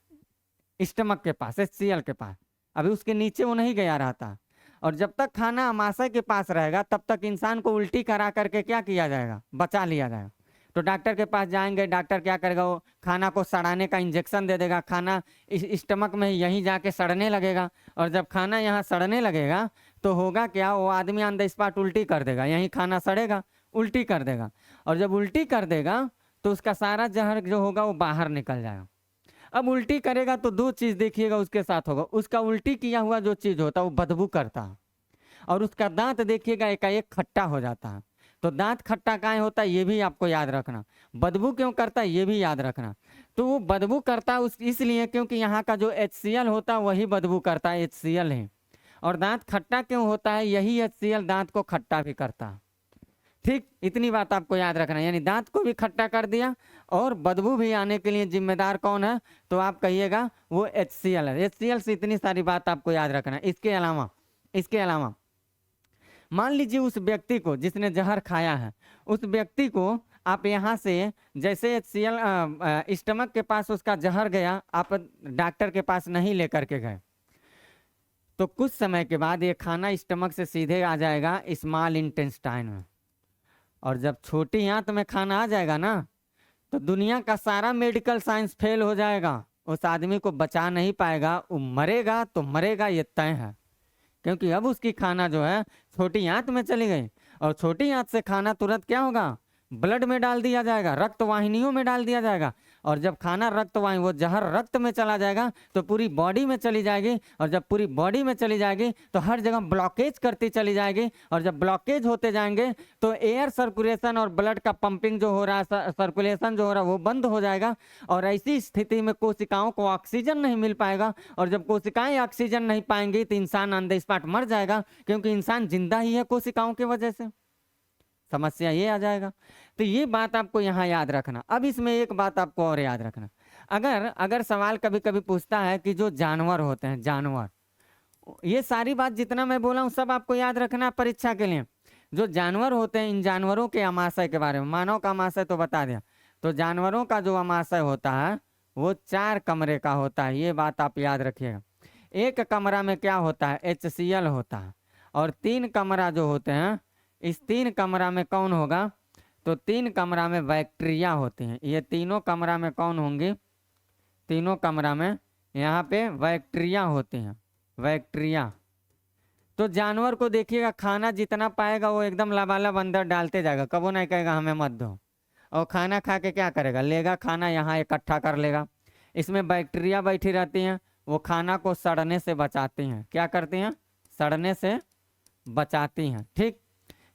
स्टमक के पास, HCl के पास, अभी उसके नीचे वो नहीं गया रहता। और जब तक खाना अमाशय के पास रहेगा तब तक इंसान को उल्टी करा करके क्या किया जाएगा, बचा लिया जाएगा। तो डॉक्टर के पास जाएंगे, डॉक्टर क्या करेगा, वो खाना को सड़ाने का इंजेक्शन दे देगा, खाना इस स्टमक में यहीं जाके सड़ने लगेगा। और जब खाना यहाँ सड़ने लगेगा तो होगा क्या, वो आदमी ऑन द स्पॉट उल्टी कर देगा, यहीं खाना सड़ेगा, उल्टी कर देगा। और जब उल्टी कर देगा तो उसका सारा जहर जो होगा वो बाहर निकल जाएगा। अब उल्टी करेगा तो दो चीज़ देखिएगा उसके साथ होगा, उसका उल्टी किया हुआ जो चीज़ होता है वो बदबू करता है, और उसका दांत देखिएगा एकाएक खट्टा हो जाता है। तो दांत खट्टा काहे होता है ये भी आपको याद रखना, बदबू क्यों करता है ये भी याद रखना। तो वो बदबू करता है इसलिए क्योंकि यहाँ का जो HCl होता है वही बदबू करता है, HCl है। और दांत खट्टा क्यों होता है, यही HCl दांत को खट्टा भी करता है। ठीक, इतनी बात आपको याद रखना, यानी दांत को भी खट्टा कर दिया और बदबू भी आने के लिए जिम्मेदार कौन है, तो आप कहिएगा वो HCl है। HCl से इतनी सारी बात आपको याद रखना। इसके अलावा मान लीजिए उस व्यक्ति को जिसने जहर खाया है, उस व्यक्ति को आप यहाँ से जैसे HCl स्टमक के पास उसका जहर गया, आप डॉक्टर के पास नहीं लेकर के गए, तो कुछ समय के बाद ये खाना स्टमक से सीधे आ जाएगा स्मॉल इंटेस्टाइन में। और जब छोटी आंत में खाना आ जाएगा ना, तो दुनिया का सारा मेडिकल साइंस फेल हो जाएगा, उस आदमी को बचा नहीं पाएगा, वो मरेगा तो मरेगा, ये तय है। क्योंकि अब उसकी खाना जो है छोटी आंत में चली गई, और छोटी आंत से खाना तुरंत क्या होगा, ब्लड में डाल दिया जाएगा, रक्त वाहिनियों में डाल दिया जाएगा, और जब खाना रक्त वायु वो जहर रक्त में चला जाएगा तो पूरी बॉडी में चली जाएगी, और जब पूरी बॉडी में चली जाएगी तो हर जगह ब्लॉकेज करती चली जाएगी, और जब ब्लॉकेज होते जाएंगे तो एयर सर्कुलेशन और ब्लड का पंपिंग जो हो रहा है, सर्कुलेशन जो हो रहा है वो बंद हो जाएगा, और ऐसी स्थिति में कोशिकाओं को ऑक्सीजन नहीं मिल पाएगा, और जब कोशिकाएं ऑक्सीजन नहीं पाएंगी तो इंसान ऑन द स्पॉट मर जाएगा, क्योंकि इंसान जिंदा ही है कोशिकाओं की वजह से। समस्या ये आ जाएगा। तो ये बात आपको यहाँ याद रखना। अब इसमें एक बात आपको और याद रखना, अगर अगर सवाल कभी कभी पूछता है कि जो जानवर होते हैं, जानवर, ये सारी बात जितना मैं बोला हूँ सब आपको याद रखना परीक्षा के लिए। जो जानवर होते हैं, इन जानवरों के अमाशय के बारे में, मानव का अमाशय तो बता दिया, तो जानवरों का जो अमाशय होता है वो 4 कमरे का होता है, ये बात आप याद रखिएगा। एक कमरा में क्या होता है, HCl होता है, और 3 कमरा जो होते हैं, इस 3 कमरा में कौन होगा, तो 3 कमरा में बैक्टीरिया होते हैं। ये तीनों कमरा में कौन होंगे, तीनों कमरा में यहाँ पे बैक्टीरिया होते हैं, बैक्टीरिया। तो जानवर को देखिएगा, खाना जितना पाएगा वो एकदम लबालब अंदर डालते जाएगा, कबो नहीं कहेगा हमें मत दो, और खाना खा के क्या करेगा, लेगा खाना यहाँ इकट्ठा कर लेगा। इसमें बैक्टीरिया बैठी रहती हैं, वो खाना को सड़ने से बचाती हैं। क्या करती हैं, सड़ने से बचाती हैं, ठीक।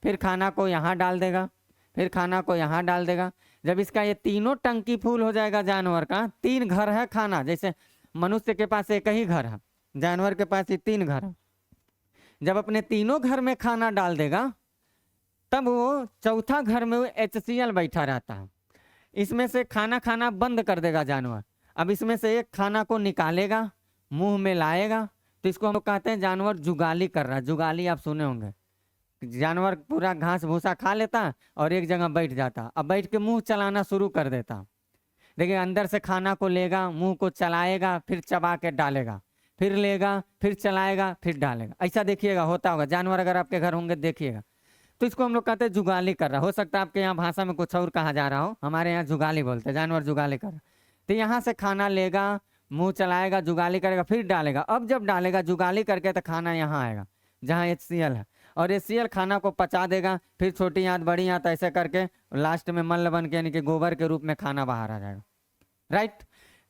फिर खाना को यहाँ डाल देगा, फिर खाना को यहाँ डाल देगा। जब इसका ये तीनों टंकी फूल हो जाएगा, जानवर का 3 घर है खाना, जैसे मनुष्य के पास एक ही घर है, जानवर के पास ये 3 घर है। जब अपने तीनों घर में खाना डाल देगा तब वो चौथा घर में वो HCl बैठा रहता है, इसमें से खाना खाना बंद कर देगा जानवर। अब इसमें से एक खाना को निकालेगा, मुंह में लाएगा, तो इसको हम लोग कहते हैं जानवर जुगाली कर रहा है। जुगाली आप सुने होंगे, जानवर पूरा घास भूसा खा लेता और एक जगह बैठ जाता, अब बैठ के मुंह चलाना शुरू कर देता। देखिए अंदर से खाना को लेगा, मुंह को चलाएगा, फिर चबा के डालेगा, फिर लेगा, फिर चलाएगा, फिर डालेगा। ऐसा देखिएगा होता होगा, जानवर अगर आपके घर होंगे देखिएगा। तो इसको हम लोग कहते हैं जुगाली कर रहा। हो सकता है आपके यहाँ भाषा में कुछ और कहा जा रहा हो, हमारे यहाँ जुगाली बोलते हैं, जानवर जुगाली कर रहा। तो यहाँ से खाना लेगा, मुंह चलाएगा, जुगाली करेगा, फिर डालेगा। अब जब डालेगा जुगाली करके तो खाना यहाँ आएगा जहाँ HCl है, और HCl खाना को पचा देगा, फिर छोटी आंत बड़ी आंत ऐसे करके लास्ट में मल बन के यानी कि गोबर के रूप में खाना बाहर आ जाएगा, राइट।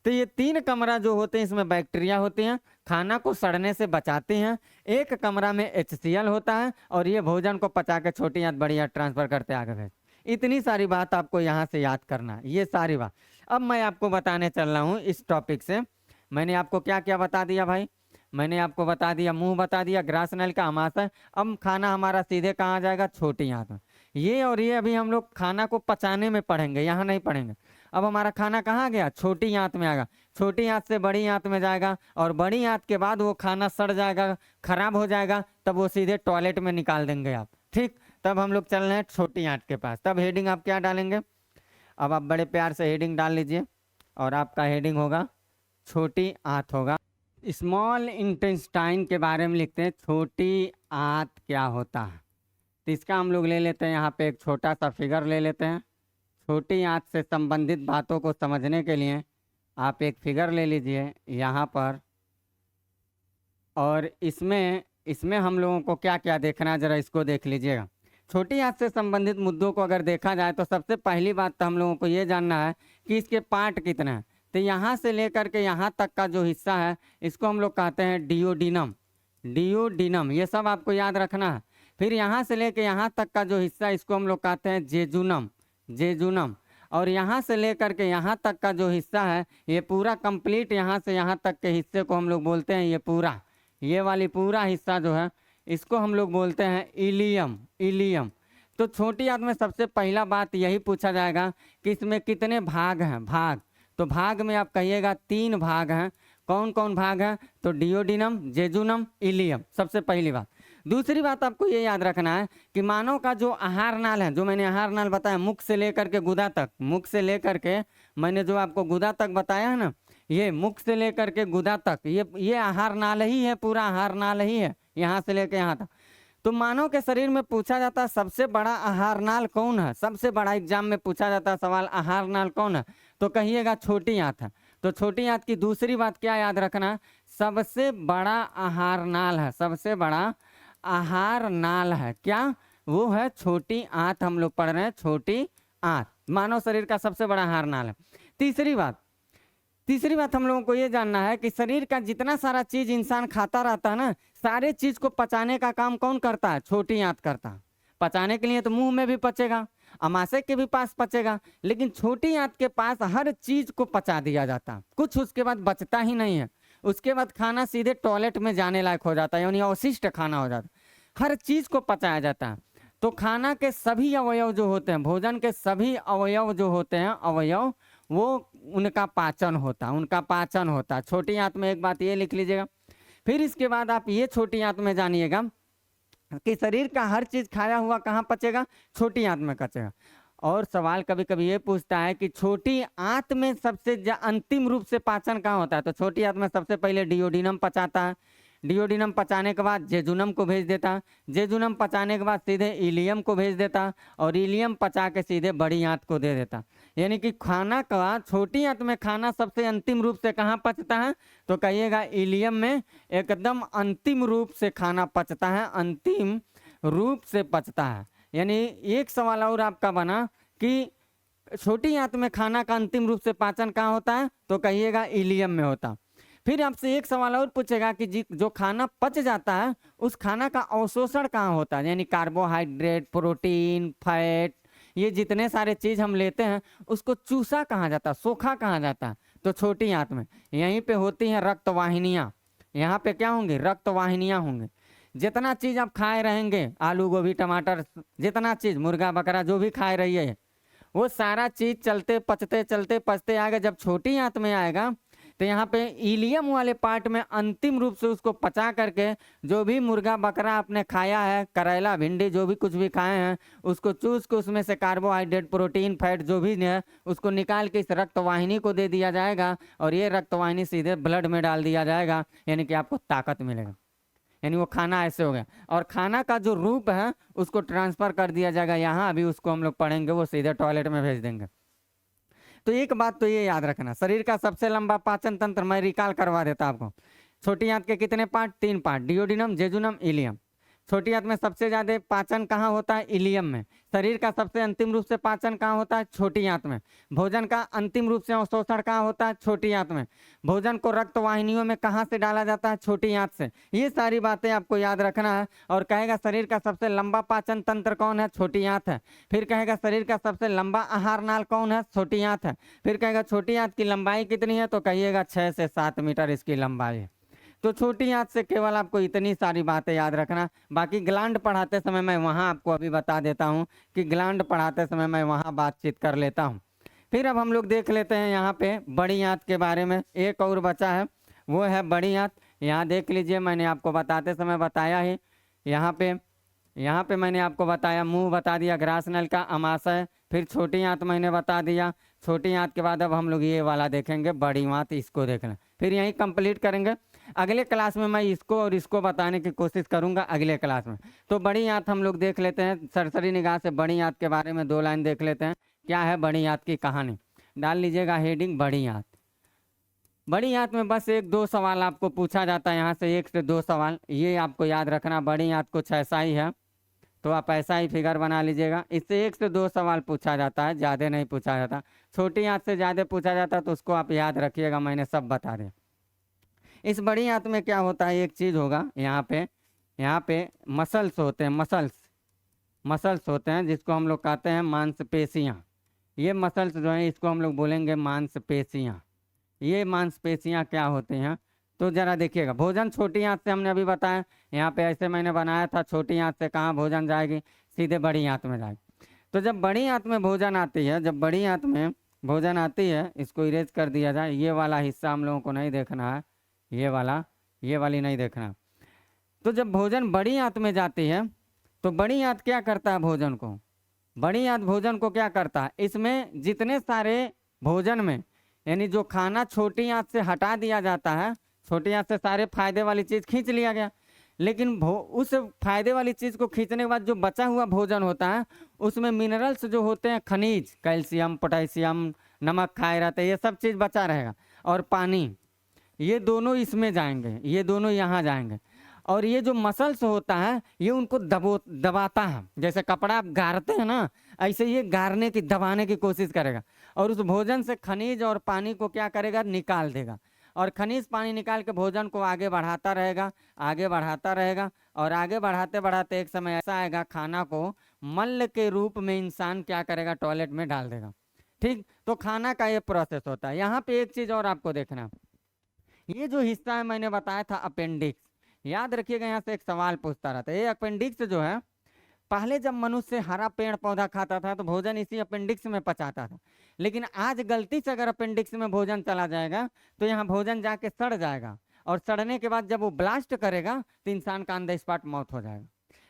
तो ये 3 कमरा जो होते हैं इसमें बैक्टीरिया होते हैं, खाना को सड़ने से बचाते हैं। एक कमरा में HCl होता है, और ये भोजन को पचा के छोटी आंत बड़ी आंत ट्रांसफर करते आगे भेज। इतनी सारी बात आपको यहाँ से याद करना है, ये सारी बात। अब मैं आपको बताने चल रहा हूँ इस टॉपिक से। मैंने आपको क्या क्या बता दिया भाई, मैंने आपको बता दिया, मुंह बता दिया, ग्रास नल का अमाशय। अब खाना हमारा सीधे कहाँ जाएगा, छोटी आंत में। ये और ये अभी हम लोग खाना को पचाने में पढ़ेंगे, यहाँ नहीं पढ़ेंगे। अब हमारा खाना कहाँ गया, छोटी आंत में आएगा, छोटी आंत से बड़ी आंत में जाएगा, और बड़ी आंत के बाद वो खाना सड़ जाएगा, खराब हो जाएगा, तब वो सीधे टॉयलेट में निकाल देंगे आप, ठीक। तब हम लोग चल रहे हैं छोटी आंत के पास। तब हेडिंग आप क्या डालेंगे, अब आप बड़े प्यार से हेडिंग डाल लीजिए, और आपका हेडिंग होगा छोटी आंत होगा। स्मॉल इंटेस्टाइन के बारे में लिखते हैं, छोटी आंत क्या होता है। तो इसका हम लोग ले लेते हैं, यहाँ पे एक छोटा सा फिगर ले लेते हैं। छोटी आंत से संबंधित बातों को समझने के लिए आप एक फिगर ले लीजिए यहाँ पर, और इसमें हम लोगों को क्या क्या देखना है, ज़रा इसको देख लीजिएगा। छोटी आंत से संबंधित मुद्दों को अगर देखा जाए तो सबसे पहली बात तो हम लोगों को ये जानना है कि इसके पार्ट कितने हैं। तो यहाँ से लेकर के यहाँ तक का जो हिस्सा है इसको हम लोग कहते हैं डियोडिनम, डियोडिनम, ये सब आपको याद रखना है। फिर यहाँ से लेकर यहाँ तक का जो हिस्सा इसको हम लोग कहते हैं जेजुनम, जेजुनम। और यहाँ से लेकर के यहाँ तक का जो हिस्सा है ये पूरा कंप्लीट, यहाँ से यहाँ तक के हिस्से को हम लोग बोलते हैं, ये पूरा, ये वाली पूरा हिस्सा जो है इसको हम लोग बोलते हैं इलियम, इलियम। तो छोटी आंत में सबसे पहला बात यही पूछा जाएगा कि इसमें कितने भाग हैं, भाग। तो भाग में आप कहिएगा 3 भाग हैं। कौन कौन भाग हैं, तो डियोडिनम, जेजुनम, इलियम, सबसे पहली बात। दूसरी बात आपको ये याद रखना है कि मानव का जो आहार नाल है, जो मैंने आहार नाल बताया मुख से लेकर के गुदा तक, मुख से लेकर के मैंने जो आपको गुदा तक बताया है ना, ये मुख से लेकर के गुदा तक ये आहार नाल ही है, पूरा आहार नाल ही है, यहाँ से लेकर यहाँ तक। तो मानव के शरीर में पूछा जाता है सबसे बड़ा आहार नाल कौन है, सबसे बड़ा एग्जाम में पूछा जाता है सवाल आहार नाल कौन है, तो कहिएगा छोटी आंत है। तो छोटी आंत की दूसरी बात क्या याद रखना, सबसे बड़ा आहार नाल है, सबसे बड़ा आहार नाल है, क्या वो है छोटी आंत। हम लोग पढ़ रहे हैं छोटी आंत, मानव शरीर का सबसे बड़ा आहार नाल है। तीसरी बात हम लोगों को ये जानना है कि शरीर का जितना सारा चीज इंसान खाता रहता है ना, सारे चीज को पचाने का काम कौन करता है? छोटी आंत करता है। पचाने के लिए तो मुंह में भी पचेगा, अमाशय के भी पास पचेगा, लेकिन छोटी आंत के पास हर चीज को पचा दिया जाता है, कुछ उसके बाद बचता ही नहीं है। उसके बाद खाना सीधे टॉयलेट में जाने लायक हो जाता है, यानी अवशिष्ट खाना हो जाता है। हर चीज को पचाया जाता है। तो खाना के सभी अवयव जो होते हैं, भोजन के सभी अवयव जो होते हैं, अवयव वो उनका पाचन होता है। छोटी आंत में एक बात ये लिख लीजिएगा। फिर इसके बाद आप ये छोटी आंत में जानिएगा कि शरीर का हर चीज खाया हुआ कहाँ पचेगा? छोटी आंत में पचेगा। और सवाल कभी कभी ये पूछता है कि छोटी आंत में सबसे अंतिम रूप से पाचन कहाँ होता है? तो छोटी आंत में सबसे पहले डिओडिनम पचाता है, डिओडिनम पचाने के बाद जेजुनम को भेज देता, जेजुनम पचाने के बाद सीधे इलियम को भेज देता, और इलियम पचा के सीधे बड़ी आंत को दे देता। यानी कि खाना का छोटी आंत में खाना सबसे अंतिम रूप से कहाँ पचता है? तो कहिएगा इलियम में एकदम अंतिम रूप से खाना पचता है, अंतिम रूप से पचता है। यानी एक सवाल और आपका बना कि छोटी आंत में खाना का अंतिम रूप से पाचन कहाँ होता है? तो कहिएगा इलियम में होता। फिर आपसे एक सवाल और पूछेगा कि जो खाना पच जाता है उस खाना का अवशोषण कहाँ होता है? यानी कार्बोहाइड्रेट, प्रोटीन, फैट, ये जितने सारे चीज हम लेते हैं उसको चूसा कहाँ जाता है, सोखा कहाँ जाता है? तो छोटी आंत में। यहीं पे होती हैं रक्त वाहिनियाँ। यहाँ पे क्या होंगे? रक्त वाहिनियाँ होंगे। जितना चीज आप खाए रहेंगे, आलू गोभी टमाटर, जितना चीज मुर्गा बकरा जो भी खाए रहिए, वो सारा चीज चलते पचते आएगा। जब छोटी आंत में आएगा तो यहाँ पे इलियम वाले पार्ट में अंतिम रूप से उसको पचा करके जो भी मुर्गा बकरा आपने खाया है, करेला भिंडी जो भी कुछ भी खाए हैं, उसको चूस के उसमें से कार्बोहाइड्रेट, प्रोटीन, फैट जो भी है उसको निकाल के इस रक्त वाहिनी को दे दिया जाएगा, और ये रक्त वाहिनी सीधे ब्लड में डाल दिया जाएगा। यानी कि आपको ताकत मिलेगा। यानी वो खाना ऐसे हो गया। और खाना का जो रूप है उसको ट्रांसफर कर दिया जाएगा यहाँ, अभी उसको हम लोग पढ़ेंगे, वो सीधे टॉयलेट में भेज देंगे। तो एक बात तो ये याद रखना, शरीर का सबसे लंबा पाचन तंत्र मैं रिकॉल करवा देता आपको। छोटी आंत के कितने part? 3 part, duodenum, jejunum, ileum. छोटी आंत में सबसे ज्यादा पाचन कहाँ होता है? इलियम में। शरीर का सबसे अंतिम रूप से पाचन कहाँ होता है? छोटी आंत में। भोजन का अंतिम रूप से अवशोषण कहाँ होता है? छोटी आंत में। भोजन को रक्त वाहिनियों में कहाँ से डाला जाता है? छोटी आंत से। ये सारी बातें आपको याद रखना है। और कहेगा शरीर का सबसे लंबा पाचन तंत्र कौन है? छोटी आंत है। फिर कहेगा शरीर का सबसे लंबा आहार नाल कौन है? छोटी आंत है। फिर कहेगा छोटी आंत की लंबाई कितनी है? तो कहिएगा 6 से 7 मीटर इसकी लंबाई है। तो छोटी आंत से केवल आपको इतनी सारी बातें याद रखना। बाकी ग्लैंड पढ़ाते समय मैं वहाँ आपको अभी बता देता हूँ कि ग्लैंड पढ़ाते समय मैं वहाँ बातचीत कर लेता हूँ। फिर अब हम लोग देख लेते हैं यहाँ पे बड़ी आंत के बारे में। एक और बचा है, वो है बड़ी आंत। यहाँ देख लीजिए, मैंने आपको बताते समय बताया ही। यहाँ पे मैंने आपको बताया, मुंह बता दिया, ग्रास नल का, अमाशय। फिर छोटी आंत मैंने बता दिया। छोटी आंत के बाद अब हम लोग ये वाला देखेंगे, बड़ी आंत, इसको देखना। फिर यहीं कंप्लीट करेंगे। अगले क्लास में मैं इसको और इसको बताने की कोशिश करूंगा अगले क्लास में। तो बड़ी आंत हम लोग देख लेते हैं सरसरी निगाह से। बड़ी आंत के बारे में 2 लाइन देख लेते हैं। क्या है बड़ी आंत की कहानी? डाल लीजिएगा हेडिंग, बड़ी आंत। बड़ी आंत में बस 1-2 सवाल आपको पूछा जाता है, यहाँ से 1 से 2 सवाल, ये आपको याद रखना। बड़ी आंत कुछ ऐसा ही है, तो आप ऐसा ही फिगर बना लीजिएगा। इससे 1 से 2 सवाल पूछा जाता है, ज़्यादा नहीं पूछा जाता। छोटी आंत से ज़्यादा पूछा जाता है तो उसको आप याद रखिएगा, मैंने सब बता दिया। इस बड़ी आंत में क्या होता है, एक चीज़ होगा यहाँ पे मसल्स होते हैं, मसल्स होते हैं जिसको हम लोग कहते हैं मांसपेशियाँ। ये मसल्स जो हैं इसको हम लोग बोलेंगे मांसपेशियाँ। ये मांसपेशियाँ क्या होती हैं तो ज़रा देखिएगा। भोजन छोटी आंत से हमने अभी बताया, यहाँ पे ऐसे मैंने बनाया था, छोटी आंत से कहाँ भोजन जाएगी? सीधे बड़ी आंत में जाएगी। तो जब बड़ी आंत में भोजन आती है, जब बड़ी आंत में भोजन आती है, इसको इरेज कर दिया जाए। ये वाला हिस्सा हम लोगों को नहीं देखना है, ये वाली नहीं देखना। तो जब भोजन बड़ी आंत में जाती है तो बड़ी आंत क्या करता है भोजन को? बड़ी आंत भोजन को क्या करता है? इसमें जितने सारे भोजन में, यानी जो खाना छोटी आंत से हटा दिया जाता है, छोटी आंत से सारे फायदे वाली चीज़ खींच लिया गया, लेकिन उस फायदे वाली चीज़ को खींचने के बाद जो बचा हुआ भोजन होता है उसमें मिनरल्स जो होते हैं, खनिज, कैल्शियम, पोटेशियम, नमक खाए रहते हैं, ये सब चीज़ बचा रहेगा। और पानी, ये दोनों इसमें जाएंगे, ये दोनों यहाँ जाएंगे। और ये जो मसल्स होता है ये उनको दबाता है। जैसे कपड़ा आप गारते हैं ना, ऐसे ये गारने की, दबाने की कोशिश करेगा। और उस भोजन से खनिज और पानी को क्या करेगा, निकाल देगा, और खनिज पानी निकाल के भोजन को आगे बढ़ाता रहेगा, आगे बढ़ाता रहेगा, और आगे बढ़ाते बढ़ाते एक समय ऐसा आएगा खाना को मल के रूप में इंसान क्या करेगा, टॉयलेट में डाल देगा। ठीक, तो खाना का ये प्रोसेस होता है। यहाँ पे एक चीज और आपको देखना, ये जो हिस्सा है मैंने बताया था अपेंडिक्स, याद रखिएगा, यहाँ से एक सवाल पूछता रहता है। ये अपेंडिक्स जो है, पहले जब मनुष्य हरा पेड़ पौधा खाता था तो भोजन इसी अपेंडिक्स में पचाता था, लेकिन आज गलती से अगर अपेंडिक्स में भोजन चला जाएगा तो यहाँ भोजन जाके सड़ जाएगा, और सड़ने के बाद जब वो ब्लास्ट करेगा तो इंसान का ऑन द स्पॉट मौत हो जाएगा।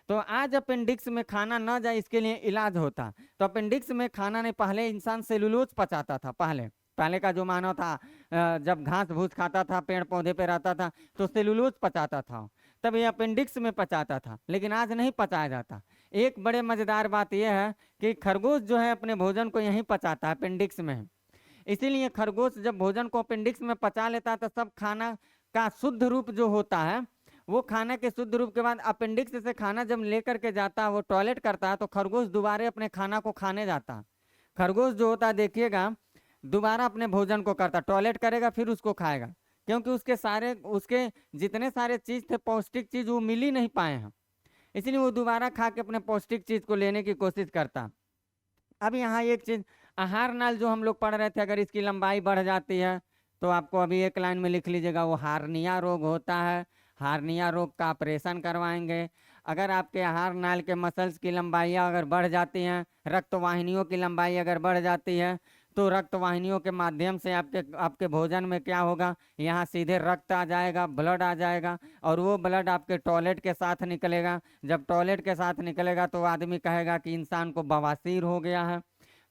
तो आज अपेंडिक्स में खाना न जाए इसके लिए इलाज होता। तो अपेंडिक्स में खाना नहीं, पहले इंसान सेलुलोज पचाता था। पहले पहले का जो मानव था, जब घास भूस खाता था, पेड़ पौधे पे रहता था, तो सेलुलोज पचाता था, तब ये अपेंडिक्स में पचाता था, लेकिन आज नहीं पचाया जाता। एक बड़े मजेदार बात यह है कि खरगोश जो है अपने भोजन को यहीं पचाता है, अपेंडिक्स में। इसीलिए खरगोश जब भोजन को अपेंडिक्स में पचा लेता है तो सब खाना का शुद्ध रूप जो होता है, वो खाना के शुद्ध रूप के बाद अपेंडिक्स से खाना जब लेकर के जाता है, वो टॉयलेट करता है, तो खरगोश दोबारा अपने खाना को खाने जाता है। खरगोश जो होता है देखिएगा, दोबारा अपने भोजन को करता, टॉयलेट करेगा, फिर उसको खाएगा, क्योंकि उसके जितने सारे चीज थे, पौष्टिक चीज, वो मिल ही नहीं पाए हैं, इसलिए वो दोबारा खा के अपने पौष्टिक चीज को लेने की कोशिश करता। अब यहाँ एक चीज, आहार नाल जो हम लोग पढ़ रहे थे, अगर इसकी लंबाई बढ़ जाती है तो आपको अभी एक लाइन में लिख लीजिएगा, वो हार्निया रोग होता है। हार्निया रोग का ऑपरेशन करवाएंगे। अगर आपके आहार नाल के मसल्स की लंबाइयाँ अगर बढ़ जाती हैं, रक्त वाहिनियों की लंबाई अगर बढ़ जाती है, तो रक्त वाहिनियों के माध्यम से आपके भोजन में क्या होगा, यहाँ सीधे रक्त आ जाएगा, ब्लड आ जाएगा, और वो ब्लड आपके टॉयलेट के साथ निकलेगा। जब टॉयलेट के साथ निकलेगा तो आदमी कहेगा कि इंसान को बवासीर हो गया है।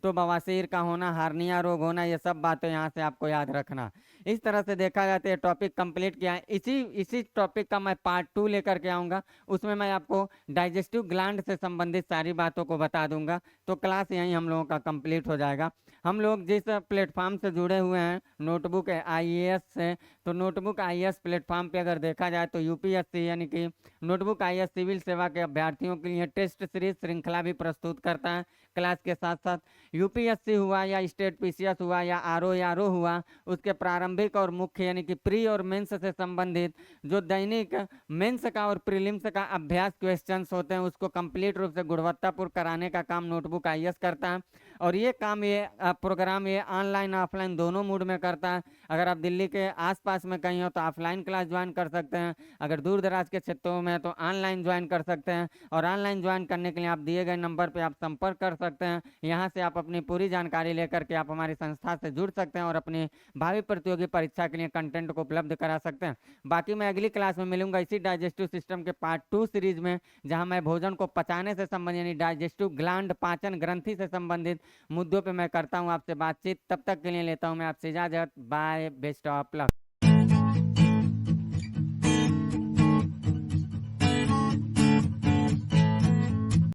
तो बवासीर का होना, हार्निया रोग होना, ये सब बातें यहाँ से आपको याद रखना। इस तरह से देखा जाए तो ये टॉपिक कंप्लीट किया है। इसी टॉपिक का मैं पार्ट 2 लेकर के आऊँगा, उसमें मैं आपको डाइजेस्टिव ग्लैंड से संबंधित सारी बातों को बता दूंगा। तो क्लास यहीं हम लोगों का कंप्लीट हो जाएगा। हम लोग जिस प्लेटफॉर्म से जुड़े हुए हैं, नोटबुक IAS से, तो नोटबुक IAS प्लेटफॉर्म पे अगर देखा जाए तो UPSC यानी कि नोटबुक IAS सिविल सेवा के अभ्यर्थियों के लिए टेस्ट सीरीज श्रृंखला भी प्रस्तुत करता है क्लास के साथ साथ। UPSC हुआ या स्टेट PCS हुआ या RO हुआ, उसके प्रारंभिक और मुख्य यानी कि प्री और मेंस से संबंधित जो दैनिक मेंस का और प्रीलिम्स का अभ्यास क्वेश्चंस होते हैं, उसको कंप्लीट रूप से गुणवत्तापूर्ण कराने का काम नोटबुक IAS करता है। और ये काम, ये प्रोग्राम ये ऑनलाइन ऑफलाइन दोनों मोड में करता है। अगर आप दिल्ली के आसपास में कहीं हो तो ऑफलाइन क्लास ज्वाइन कर सकते हैं, अगर दूर दराज के क्षेत्रों में तो ऑनलाइन ज्वाइन कर सकते हैं। और ऑनलाइन ज्वाइन करने के लिए आप दिए गए नंबर पर आप संपर्क कर सकते हैं। यहाँ से आप अपनी पूरी जानकारी लेकर के आप हमारी संस्था से जुड़ सकते हैं और अपनी भावी प्रतियोगी परीक्षा के लिए कंटेंट को उपलब्ध करा सकते हैं। बाकी मैं अगली क्लास में मिलूंगा इसी डाइजेस्टिव सिस्टम के पार्ट 2 सीरीज में, जहां मैं भोजन को पचाने से संबंधित यानी डाइजेस्टिव ग्लैंड, पाचन ग्रंथि से संबंधित मुद्दों पे मैं करता हूं आपसे बातचीत। तब तक के लिए लेता हूं मैं आपसे इजाजत। Bye, best of luck.